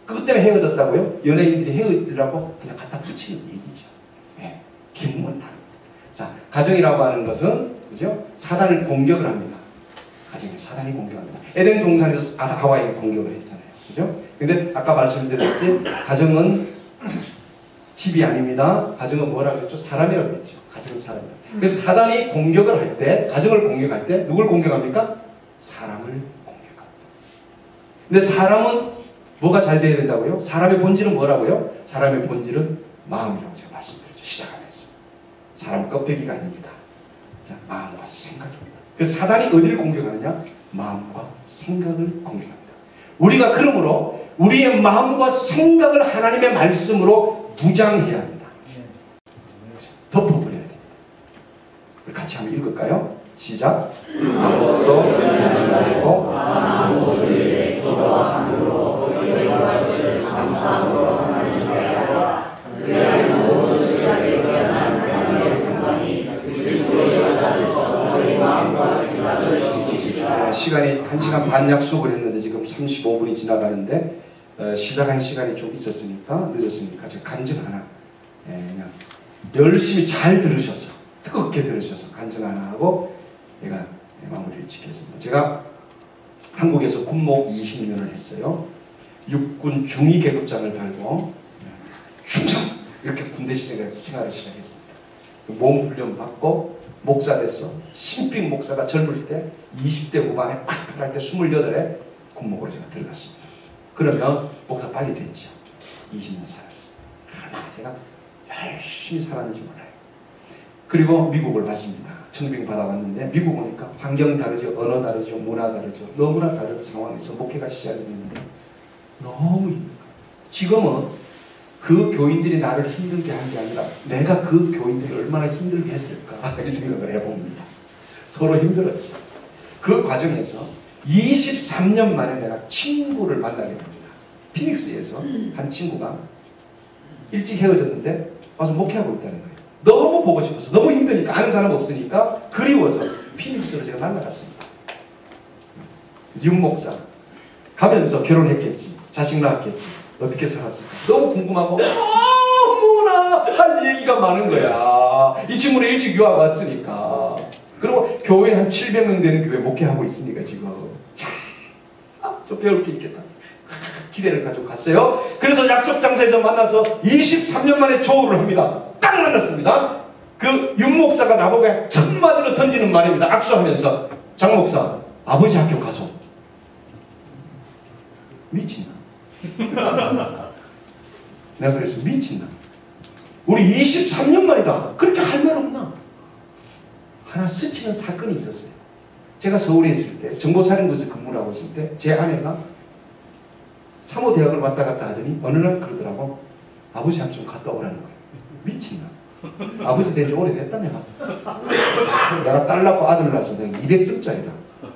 그것 때문에 헤어졌다고요? 연예인들이 헤어지려고 그냥 갖다 붙이는 얘기죠. 네. 기분은 다릅니다. 자, 가정이라고 하는 것은 그죠? 사단을 공격을 합니다. 가정에 사단이 공격합니다. 에덴 동산에서 하와이가 공격을 했잖아요. 그죠? 근데 아까 말씀드렸듯이 가정은 집이 아닙니다. 가정은 뭐라고 했죠? 사람이라고 했죠. 가정은 사람이라고. 그래서 사단이 공격을 할 때, 가정을 공격할 때 누굴 공격합니까? 사람을 공격합니다. 근데 사람은 뭐가 잘 돼야 된다고요? 사람의 본질은 뭐라고요? 사람의 본질은 마음이라고 제가 말씀드렸죠. 시작하면서. 사람 껍데기가 아닙니다. 자, 마음과 생각입니다. 그래서 사단이 어디를 공격하느냐? 마음과 생각을 공격합니다. 우리가 그러므로 우리의 마음과 생각을 하나님의 말씀으로 무장해야 합니다. 덮어버려야 됩니다. 같이 한번 읽을까요? 시작. 아무것도 하지 말고 아무것도 일에 기도와 간구로 너희의 것을 감사함으로 하나님께 그리하여 모든 시간에 깨어난 하나님의 평강이 그리스도의 역사에서 너희 마음과 생각을 지키시라. 시간이 1시간 반 약속을 했는데 지금 35분이 지나가는데 시작한 시간이 좀 있었으니까 늦었으니까 제가 간증 하나 그냥 열심히 잘 들으셔서 뜨겁게 들으셔서 간증 하나 하고 제가 마무리를 짓겠습니다. 제가 한국에서 군목 20년을 했어요. 육군 중위 계급장을 달고 충성 이렇게 군대 생활을 시작했습니다. 몸 훈련 받고 목사 됐어. 신빙 목사가 젊을 때 20대 후반에 팍팍할 때 28에 군목으로 제가 들어갔습니다. 그러면 목사 빨리 됐죠. 20년 살았어요. 얼마나 제가 열심히 살았는지 몰라요. 그리고 미국을 왔습니다. 청빙 받아왔는데 미국 오니까 환경 다르죠. 언어 다르죠. 문화 다르죠. 너무나 다른 상황에서 목회가 시작했는데 너무 힘들어요. 지금은 그 교인들이 나를 힘들게 한 게 아니라 내가 그 교인들이 얼마나 힘들게 했을까 이 생각을 해봅니다. 서로 힘들었죠. 그 과정에서 23년 만에 내가 친구를 만나게 됩니다. 피닉스에서 한 친구가 일찍 헤어졌는데 와서 목회하고 있다는 거예요. 너무 보고 싶어서 너무 힘드니까 아는 사람 없으니까 그리워서 피닉스로 제가 날아갔습니다. 윤 목사 가면서 결혼했겠지, 자식 낳았겠지, 어떻게 살았을까 너무 궁금하고 너무나 할 얘기가 많은 거야. 이 친구는 일찍 유학 왔으니까. 그리고 교회 한 700명 되는 교회 목회하고 있으니까 지금 좀 배울 게 있겠다. 기대를 가지고 갔어요. 그래서 약속 장소에서 만나서 23년 만에 조우를 합니다. 딱 만났습니다. 그 윤 목사가 나보고 첫 마디로 던지는 말입니다. 악수하면서 장 목사 아버지 학교 가서 미친나? 내가 그래서 미친나? 우리 23년 만이다. 그렇게 할 말 없나? 하나 스치는 사건이 있었어요. 제가 서울에 있을 때 정보사령부에서 근무를 하고 있을 때 제 아내가 사모대학을 왔다 갔다 하더니 어느 날 그러더라고. 아버지 한번 좀 갔다 오라는 거예요. 미친나? 아버지 된 지 오래됐다 내가. 내가 딸 낳고 아들 낳아서 내가 200점짜리다.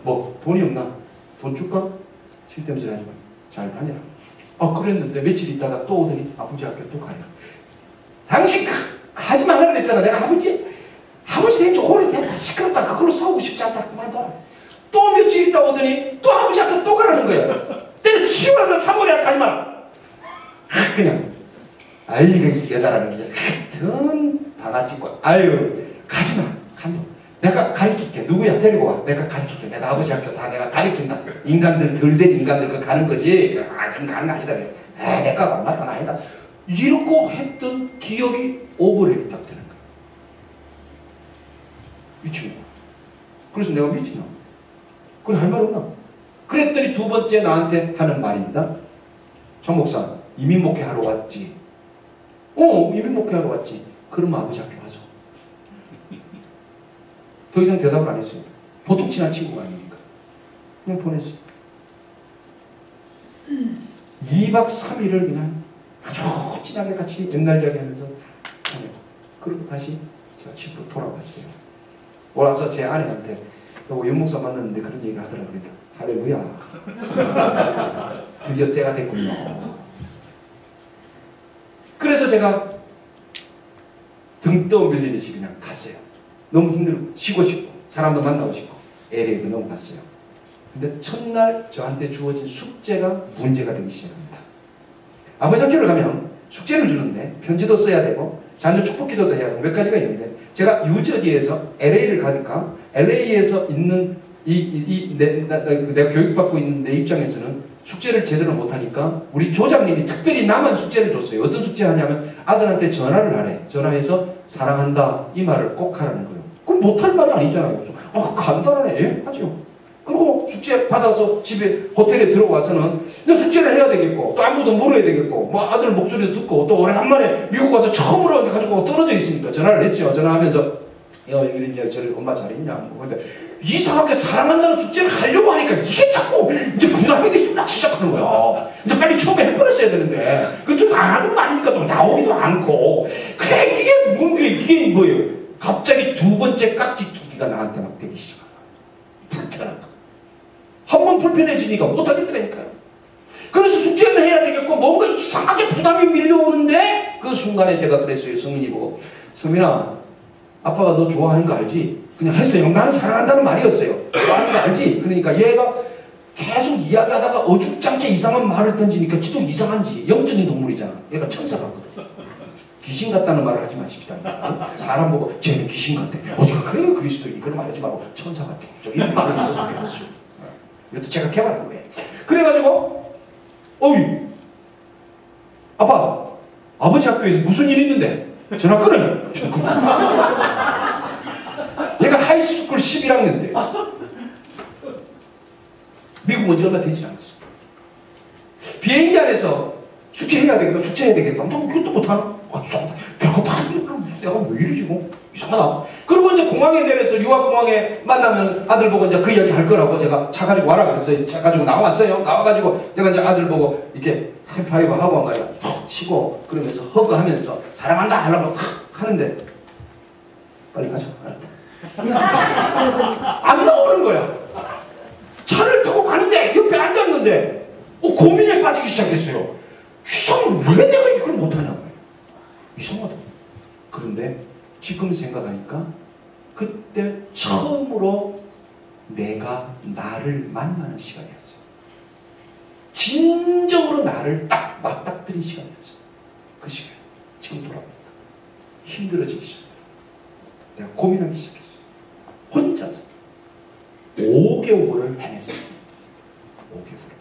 뭐 돈이 없나? 돈 줄까? 쓸데없이 하지 마. 잘 다녀라. 그랬는데 며칠 있다가 또 오더니 아버지 학교 또 가라. 당신 하지 말라 그랬잖아. 내가 아버지 된 지 오래됐다. 시끄럽다. 그걸로 싸우고 싶지 않다. 그만둬라. 또 며칠 있다 오더니 또 아버지 학교 또 가라는 거야. 때려 치우라. 사모대학 가지 마라. 그냥 이거 여자라는 게 하여튼 방아찍고 아유 가지마. 간도. 내가 가르칠게. 누구야? 데리고 와. 내가 가르칠게. 내가 아버지 학교 다 내가 가르친다. 인간들 덜 된 인간들 그 가는 거지. 좀 가는 거 아니다. 내가 안 맞다. 아니다. 이러고 했던 기억이 오버랩이 딱 되는 거야. 미친 거야. 그래서 내가 미친나? 그래 할 말 없나? 그랬더니 두 번째 나한테 하는 말입니다. 장 목사 이민 목회하러 왔지. 이민 목회하러 왔지. 그럼 아버지 학교 가서. 더 이상 대답을 안 했어요. 보통 친한 친구가 아니니까. 그냥 보냈어요. 2박 3일을 그냥 아주 진하게 같이 옛날 이야기하면서 그리고 다시 제가 집으로 돌아왔어요. 와서 제 아내한테 윤 목사 만났는데 그런 얘기를 하더라고요. 그러니까 할렐루야. 드디어 때가 됐군요. 그래서 제가 등 떠 밀리듯이 그냥 갔어요. 너무 힘들고 쉬고 싶고 사람도 만나고 싶고 LA도 너무 갔어요. 근데 첫날 저한테 주어진 숙제가 문제가 되기 시작합니다. 아버지 학교를 가면 숙제를 주는데 편지도 써야 되고 자녀 축복기도도 해야 되고 몇 가지가 있는데 제가 유저지에서 LA를 가니까 LA에서 있는 내가 교육받고 있는 내 입장에서는 숙제를 제대로 못하니까 우리 조장님이 특별히 나만 숙제를 줬어요. 어떤 숙제 하냐면 아들한테 전화를 하래. 전화해서 사랑한다 이 말을 꼭 하라는 거예요. 그럼 못할 말이 아니잖아요. 간단하네. 예? 하죠. 그리고 숙제 받아서 집에 호텔에 들어와서는 너 숙제를 해야 되겠고 또 안부도 물어야 되겠고 뭐 아들 목소리도 듣고 또 오래간만에 미국 와서 처음으로 가지고 떨어져 있으니까 전화를 했죠. 전화하면서 이런 저를 엄마 잘했냐 뭐 근데 이상하게 사랑한다는 숙제를 하려고 하니까 이게 자꾸 이제 부담이 되기 막 시작하는 거야. 근데 빨리 처음에 해버렸어야 되는데 그 좀 안 하던 말이니까 또 나오기도 않고 그게 이게 뭔가 이게 뭐예요? 갑자기 두 번째 깍지 끼기가 나한테 막 되기 시작한 거야. 불편한 거. 한 번 불편해지니까 못하겠더라니까요. 그래서 숙제를 해야 되겠고 뭔가 이상하게 부담이 밀려오는데 그 순간에 제가 그랬어요. 성민이 보고 성민아 아빠가 너 좋아하는 거 알지? 그냥 했어요. 나는 사랑한다는 말이었어요. 좋아하는 거 알지? 그러니까 얘가 계속 이야기하다가 어줍잖게 이상한 말을 던지니까 지도 이상한지 영적인 동물이잖아. 얘가 천사 같거든. 귀신 같다는 말을 하지 마십시다. 사람 보고 쟤는 귀신 같대. 어디가 그래요 그리스도인이. 그런 말 하지 말고 천사 같아. 이런 말을 있었으면 좋겠어요. 이것도 제가 개발한 거예요. 그래가지고 어이 아빠 아버지 학교에서 무슨 일 있는데 전화 끊어요. 얘가 하이스쿨 11학년인데 미국 온 지 얼마 되지 않았어. 비행기 안에서 축제해야 되겠다 축제해야 되겠다. 너 그것도 못하나? 이상하다. 별거 다 내가 왜 이러지 뭐 이상하다. 그리고 이제 공항에 내려서 유학공항에 만나면 아들 보고 이제 그 이야기 할 거라고 제가 차 가지고 와라 그랬어요. 차 가지고 나왔어요. 나와가지고 내가 이제 아들 보고 이렇게 하이파이브 하고 한 거야. 턱 치고 그러면서 허그하면서 사랑한다 하려고 하는데 빨리 가자. 안 나오는 거야. 차를 타고 가는데 옆에 앉았는데 고민에 빠지기 시작했어요. 이상해. 왜 내가 이걸 못하냐고. 이상하다. 그런데 지금 생각하니까 그때 처음으로 내가 나를 만나는 시간이었어요. 진정으로 나를 딱 맞닥뜨린 시간이었어요. 그 시간. 지금 돌아보니까 힘들어지기 시작했어요. 내가 고민하기 시작했어요. 혼자서 5개월을 헤맸어요. 5개월.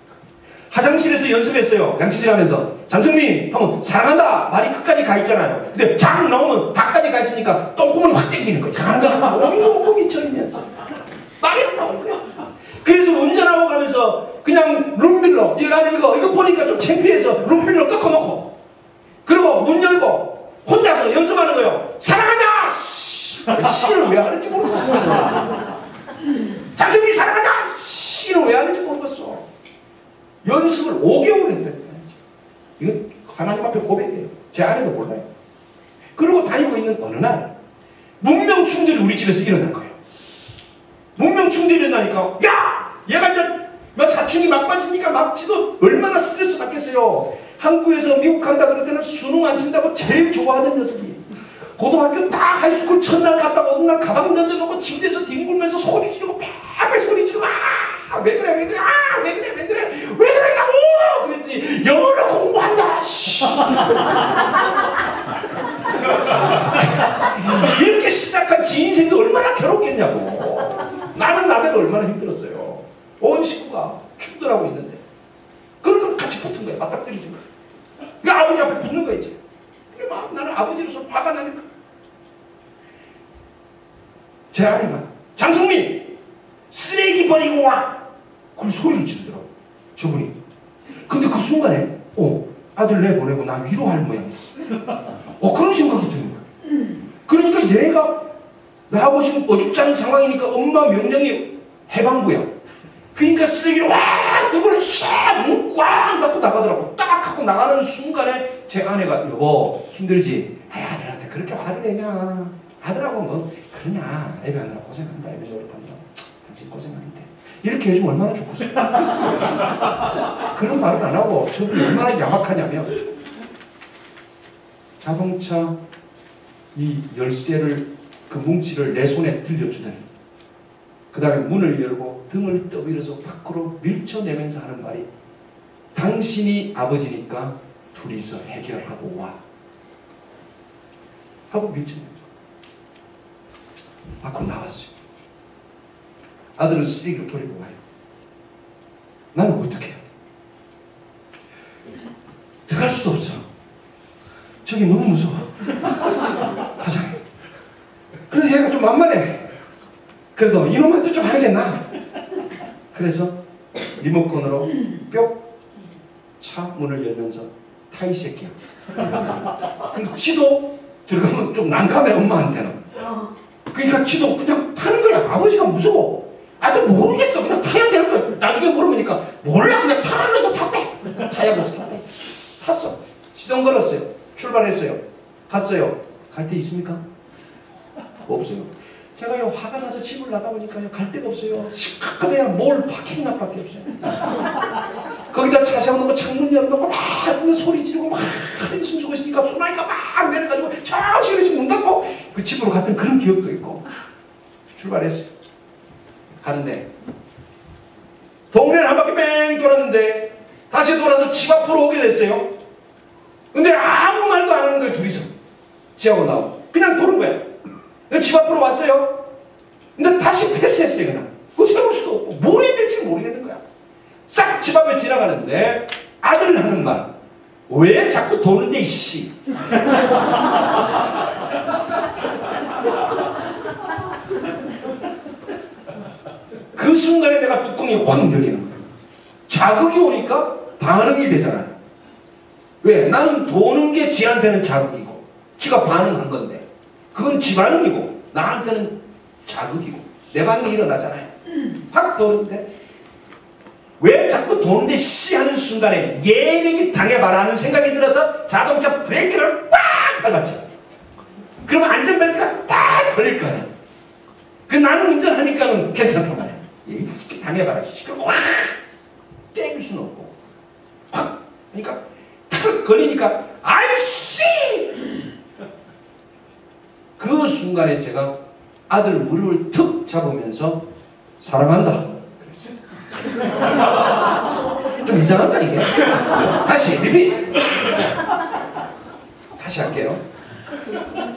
화장실에서 연습했어요. 양치질하면서 장성민 하면 사랑한다 말이 끝까지 가 있잖아요. 근데 장 나오면 다까지 가 있으니까 똥구멍이 확 땡기는 거예요. 사랑한다 몸이 미쳐있면서 말이 안 나오는 거야. 그래서 운전하고 가면서 그냥 룸밀러 이거 보니까 좀 창피해서 룸밀러 꺾어놓고 그리고 문 열고 혼자서 연습하는 거예요. 사랑한다 씨를 왜 하는지 모르겠어. 장성민 사랑한다 씨를 왜 하는지 모르겠어. 연습을 5개월 했다니까요. 이건 하나님 앞에 고백이에요. 제 아내도 몰라요. 그러고 다니고 있는 어느 날 문명 충돌이 우리 집에서 일어난 거예요. 문명 충돌이 일어나니까 야! 얘가 이제 사춘기 막 빠지니까 막 지도 얼마나 스트레스 받겠어요. 한국에서 미국 간다 그럴 때는 수능 안 친다고 제일 좋아하는 녀석이 고등학교 딱 하이스쿨 첫날 갔다가 어느 날 가방 던져놓고 침대에서 뒹굴면서 소리 지르고 빽빽 소리 지르고 왜 그래 왜 그래 왜 그래 왜 그래 왜 그러냐고 그랬더니 영어를 공부한다 이렇게 시작한 지 인생도 얼마나 괴롭겠냐고. 나는 나대로 얼마나 힘들었어요. 온 식구가 충돌하고 있는데 그런 걸 같이 붙은 거야. 맞닥뜨리지 마. 그러니까 아버지 앞에 붙는 거야 이제. 막 나는 아버지로서 화가 나니까 제 아내가 장성민 쓰레기 버리고 와 그럼 소리를 지르더라고 저분이. 근데 그 순간에 아들 내보내고 나 위로할 모양이야. 그런 생각이 드는 거야. 그러니까 얘가 나 아버지는 어줍지 않은 상황이니까 엄마 명령이 해방구야. 그러니까 쓰레기를 와 그거를 꽉 닫고 나가더라고. 딱 하고 나가는 순간에 제 아내가 여보 힘들지? 아들한테 그렇게 화를 내냐. 아들하고 뭐 그러냐. 애비 하느라 고생한다. 애비 노릇한다. 당신 고생하는데 이렇게 해주면 얼마나 좋겠어요. 그런 말은 안 하고 저분이 얼마나 야박하냐면 자동차 이 열쇠를 그 뭉치를 내 손에 들려주더니 그 다음에 문을 열고 등을 떠밀어서 밖으로 밀쳐내면서 하는 말이 당신이 아버지니까 둘이서 해결하고 와 하고 밀쳐내죠. 밖으로 나왔어요. 아들은 쓰레기를 버리고 와요. 나는 어떻게 해야 돼? 들어갈 수도 없어. 저기 너무 무서워. 가자. 그래서 얘가 좀 만만해. 그래도 이놈한테 좀 하는 게 나아. 그래서 리모컨으로 뿅 차 문을 열면서 타 이 새끼야. 그리고 지도 들어가면 좀 난감해 엄마한테는. 그러니까 지도 그냥 타는 거야. 아버지가 무서워. 아들 모르겠어. 그냥 타야 될 거야. 나중에 물어보니까 몰라. 그냥 타라면서 탔대. 타야면서 탔대. 탔어. 시동 걸었어요. 출발했어요. 갔어요. 갈 데 있습니까? 없어요. 제가요 화가 나서 집을 나가보니까요 갈 데가 없어요. 시끄러워야 몰 파킹락밖에 없어요. 거기다 차 세워놓고 창문 열어놓고 막 소리 지르고 막 한숨 쉬고 있으니까 소나기가 막 내려가지고 정신없이 문 닫고 그 집으로 갔던 그런 기억도 있고. 출발했어요. 가는데 동네를 한 바퀴 뺑 돌았는데 다시 돌아서 집 앞으로 오게 됐어요. 근데 아무 말도 안 하는 거예요 둘이서. 지하고 나오고 그냥 도는 거야. 집 앞으로 왔어요. 근데 다시 패스했어요. 그냥 그거 세울 수도 없고 뭘 해야 될지 모르겠는 거야. 싹 집 앞에 지나가는데 아들 하는 말, 왜 자꾸 도는데 이씨. 그 순간에 내가 뚜껑이 확 열리는 거야. 자극이 오니까 반응이 되잖아요. 왜? 나는 도는 게 지한테는 자극이고 지가 반응한 건데 그건 지 반응이고 나한테는 자극이고 내 반응이 일어나잖아요. 확 도는데 왜 자꾸 도는데 씨 하는 순간에 예능이 당해봐라 하는 생각이 들어서 자동차 브레이크를 꽉 밟았죠. 그러면 안전벨트가 딱 걸릴 거 아니야. 그 나는 운전하니까는 괜찮단 말이야. 이렇게 당해봐라. 그럼 확 떼줄 수는 없고 확 그러니까 탁 걸리니까 아이씨. 그 순간에 제가 아들 무릎을 툭 잡으면서 사랑한다. 좀 이상한가 이게? 다시 리핏. 다시 할게요.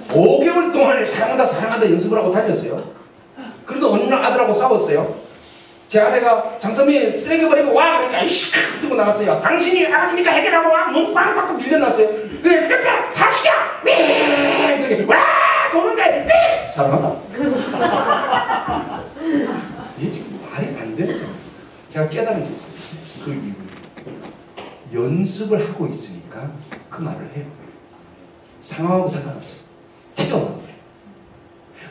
5개월 동안에 사랑한다 사랑한다 연습을 하고 다녔어요. 그래도 어느 날 아들하고 싸웠어요. 제 아내가 장선미 쓰레기 버리고 와 그러니까 이씨 들고 나갔어요. 당신이 아버지니까 해결하고 와. 문 빵 닫고 밀려났어요. 그래 뼈뼈 다시야 와 도는데 삐 사랑한다. 이게 지금 말이 안 되죠. 제가 깨달은 게 있어요. 그 이유는 연습을 하고 있으니까 그 말을 해요. 상황하고 상관없어요. 튀어나온 거예요.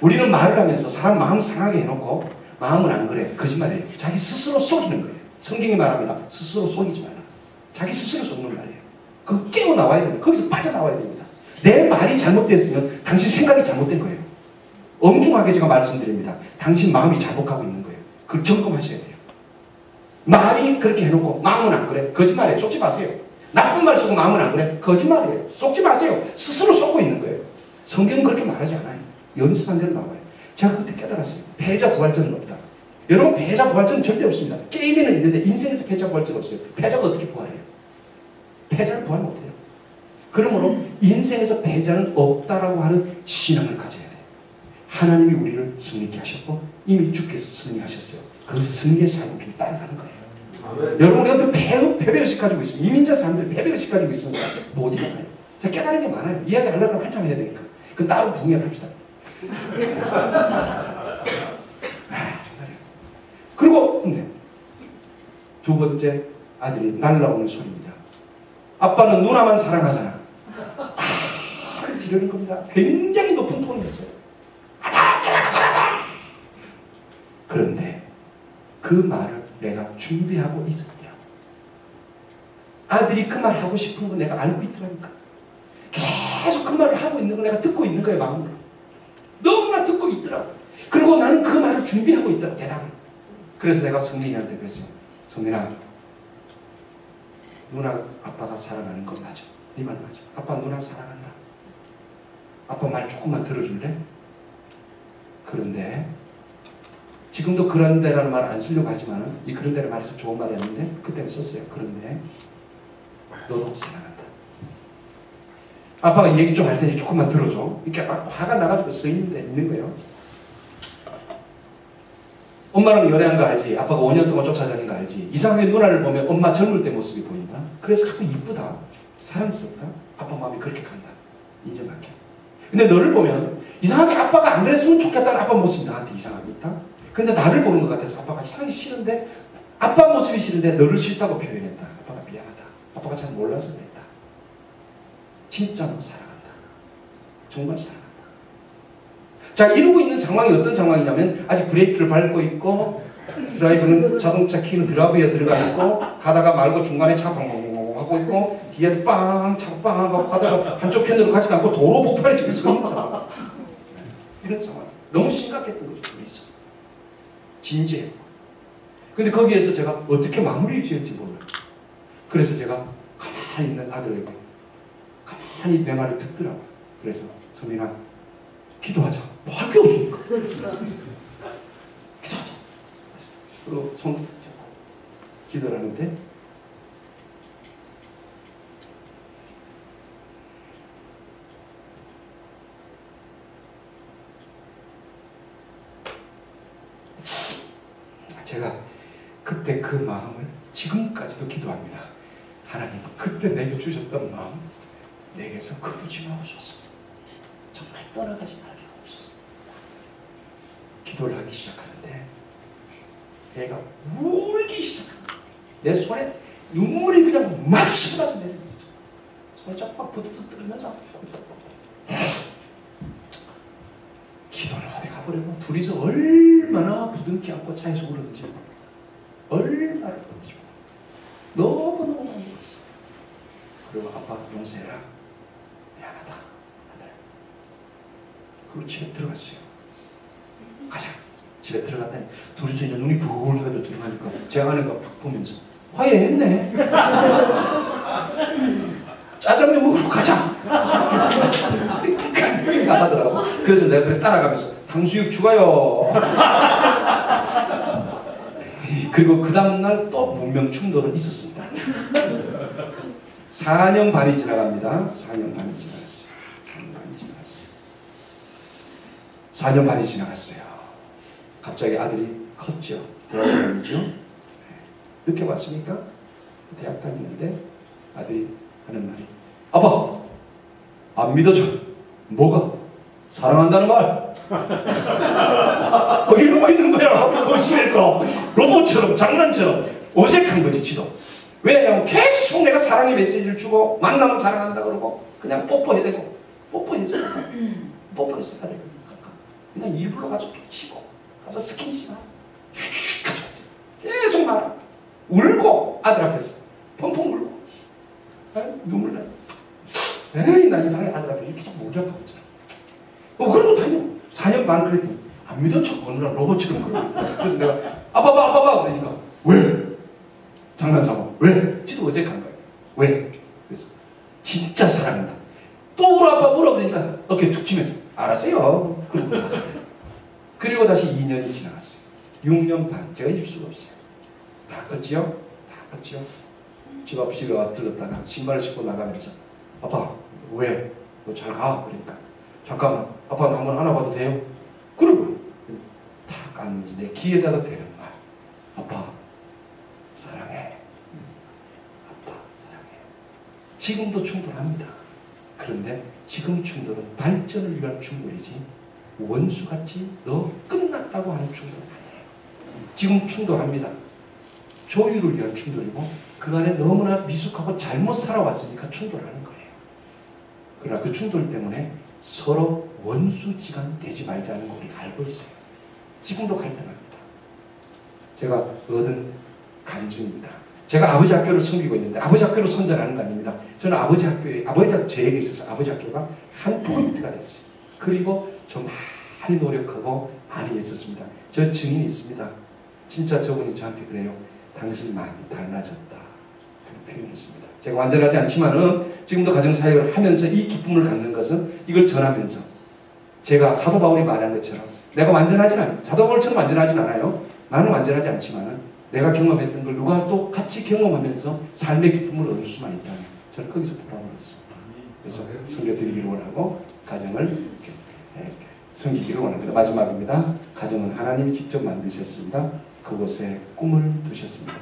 우리는 말을 하면서 사람 마음 상하게 해놓고 마음은 안 그래. 거짓말이에요. 자기 스스로 속이는 거예요. 성경이 말합니다. 스스로 속이지 말라. 자기 스스로 속는 말이에요. 그거 깨어나와야 됩니다. 거기서 빠져나와야 됩니다. 내 말이 잘못됐으면 당신 생각이 잘못된 거예요. 엄중하게 제가 말씀드립니다. 당신 마음이 잘못하고 있는 거예요. 그걸 점검하셔야 돼요. 말이 그렇게 해놓고 마음은 안 그래. 거짓말이에요. 속지 마세요. 나쁜 말 쓰고 마음은 안 그래. 거짓말이에요. 속지 마세요. 스스로 속고 있는 거예요. 성경은 그렇게 말하지 않아요. 연습한 대로 나와요. 제가 그때 깨달았어요. 패자 부활전은 없다. 여러분 패자 부활전은 절대 없습니다. 게임에는 있는데 인생에서 패자 부활전 없어요. 패자가 어떻게 부활해요? 패자는 부활 못해요. 그러므로 인생에서 패자는 없다라고 하는 신앙을 가져야 돼요. 하나님이 우리를 승리케 하셨고 이미 주께서 승리하셨어요. 그 승리의 삶을 우리가 따라가는 거예요. 여러분 우리가 패배의식 가지고 있어요. 이민자 사람들이 패배의식 가지고 있으니까 못 일어나요. 제가 깨달은 게 많아요. 이야기하려고 하면 한참 해야 되니까. 그 따로 분열합시다. 정말이에요. 그리고 근데 두 번째 아들이 날라오는 소리입니다. 아빠는 누나만 사랑하잖아. 지르는 겁니다. 굉장히 높은 톤이었어요. 아빠 누나만 사랑하잖아. 그런데 그 말을 내가 준비하고 있었더라고. 아들이 그 말 하고 싶은 거 내가 알고 있더라니까. 계속 그 말을 하고 있는 거 내가 듣고 있는 거예요. 마음으로. 너무나 듣고 있더라고. 그리고 나는 그 말을 준비하고 있더라고. 대답을. 그래서 내가 성민이한테 그랬어요. 성민아, 누나 아빠가 사랑하는 건 맞아. 네 말 맞아. 아빠 누나 사랑한다. 아빠 말 조금만 들어줄래? 그런데 지금도 그런데라는 말 안 쓰려고 하지만 이 그런데라는 말에서 좋은 말이 아닌데 그때는 썼어요. 그런데 너도 사랑한다. 아빠가 얘기 좀 할 테니 조금만 들어줘. 이렇게 화가 나가지고 써 있는 거예요. 엄마랑 연애한 거 알지? 아빠가 5년 동안 쫓아다닌 거 알지? 이상하게 누나를 보면 엄마 젊을 때 모습이 보인다. 그래서 자꾸 이쁘다. 사랑스럽다. 아빠 마음이 그렇게 간다. 인정할게. 근데 너를 보면 이상하게 아빠가 안 그랬으면 좋겠다는 아빠 모습이 나한테 이상하게 있다. 근데 나를 보는 것 같아서 아빠가 이상하게 싫은데 아빠 모습이 싫은데 너를 싫다고 표현했다. 아빠가 미안하다. 아빠가 잘 몰라서 그랬다. 진짜 너 사랑한다. 정말 사랑한다. 자, 이러고 있는 상황이 어떤 상황이냐면 아직 브레이크를 밟고 있고 드라이브는 자동차 키는 드라이브에 들어가 있고 가다가 말고 중간에 차 방방방방 하고 있고 뒤에 빵 차고 빵 하고 가다가 한쪽 편으로 가지도 않고 도로 폭발에 지금 서 있는 상황. 이런 상황. 너무 심각했던 거죠. 우리 있어. 진지했고. 근데 거기에서 제가 어떻게 마무리 지을지 몰라요. 그래서 제가 가만히 있는 아들에게 가만히 내 말을 듣더라고요. 그래서 성민아 기도하자. 뭐 할 게 없으니까. 기도하자. 그리고 손 잡고 기도를 하는데 제가 그때 그 마음을 지금까지도 기도합니다. 하나님, 그때 내게 주셨던 마음 내게서 거두지 마옵소서. 정말 떠나가지 말게 하옵소서. 기도를 하기 시작하는데 애가 울기 시작합니다. 내 손에 눈물이 그냥 막 쏟아져 내리는 거죠. 손에 쫙 부드득 떨면서 기도는 어디 가버리고 둘이서 얼마나 부둥켜 안고 차에서 울었는지 얼마나 울었는지 너무너무 많이 울었어. 그리고 아빠 용서해라, 미안하다 아들. 그리고 집에 들어갔어요. 가자. 집에 들어갔더니 둘이서 이제 눈이 부을해가지고 들어가니까 제 아내가 팍 보면서 화해했네. 짜장면 먹으러 가자. 나가더라고. 그래서 내가 그래 따라가면서 탕수육 추가요. 그리고 그 다음날 또 문명 충돌은 있었습니다. 4년 반이 지나갑니다. 4년 반이 지나갔어요. 4년 반이 지나갔어요. 갑자기 아들이 컸죠. 대학 다니죠. 늦게 왔습니까? 대학 다니는데 아들이 하는 말이 아빠! 안 믿어져. 뭐가? 사랑한다는 말. 이러고 있는 거야. 거실에서 로봇처럼 장난처럼 어색한 거지 지도. 왜냐면 계속 내가 사랑의 메시지를 주고 만나면 사랑한다 그러고 그냥 뽀뽀해대고 뽀뽀해서 아들 그냥 일부러 가서 치고 가서 스킨십하고 계속 말아. 울고 아들 앞에서 펑펑 울고 눈물 나서 에이 나 이상해. 아들 앞에 이렇게 좀 목이 아파고 있잖아. 그러고 다녀. 4년 반 그랬더니 안 믿어 척 어느 날 로봇처럼 그러고. 그래서 내가 아빠 그러니까 왜? 장난삼아. 왜? 지도 어색한 거야. 왜? 그래서 진짜 사랑한다. 또 울어 아빠 울어 그러니까 어깨 툭 치면서 알았어요. 그리고 다시 2년이 지나갔어요. 6년 반. 제가 잊을 수가 없어요. 다 껐지요? 다 껐지요? 집 앞 집에 와서 들렀다가 신발을 신고 나가면서 아빠 왜? 너 잘 가? 그러니까 잠깐만 아빠 나 한번 안아봐도 돼요? 그러고 탁 안으면서 내 귀에다가 대는 말 아빠 사랑해. 아빠 사랑해. 지금도 충돌합니다. 그런데 지금 충돌은 발전을 위한 충돌이지 원수같이 너 끝났다고 하는 충돌은 아니에요. 지금 충돌합니다. 조율을 위한 충돌이고 그 안에 너무나 미숙하고 잘못 살아왔으니까 충돌하는 거예요. 그러나 그 충돌 때문에 서로 원수지간 되지 말자는 걸 우리가 알고 있어요. 지금도 갈등합니다. 제가 얻은 간증입니다. 제가 아버지 학교를 섬기고 있는데 아버지 학교를 선전하는 거 아닙니다. 저는 아버지 저에게 있어서 아버지 학교가 한 포인트가 됐어요. 그리고 좀 많이 노력하고 많이 했었습니다. 저 증인이 있습니다. 진짜 저분이 저한테 그래요. 당신 많이 달라졌다. 그런 표현을 했습니다. 제가 완전하지 않지만은 지금도 가정사역을 하면서 이 기쁨을 갖는 것은 이걸 전하면서 제가 사도 바울이 말한 것처럼 내가 완전하진 않아요. 사도 바울처럼 완전하진 않아요. 나는 완전하지 않지만은 내가 경험했던 걸 누가 또 같이 경험하면서 삶의 기쁨을 얻을 수만 있다면 저는 거기서 보람을 얻습니다. 그래서 섬겨드리기를 원하고 가정을 섬기기를 원합니다. 마지막입니다. 가정은 하나님이 직접 만드셨습니다. 그곳에 꿈을 두셨습니다.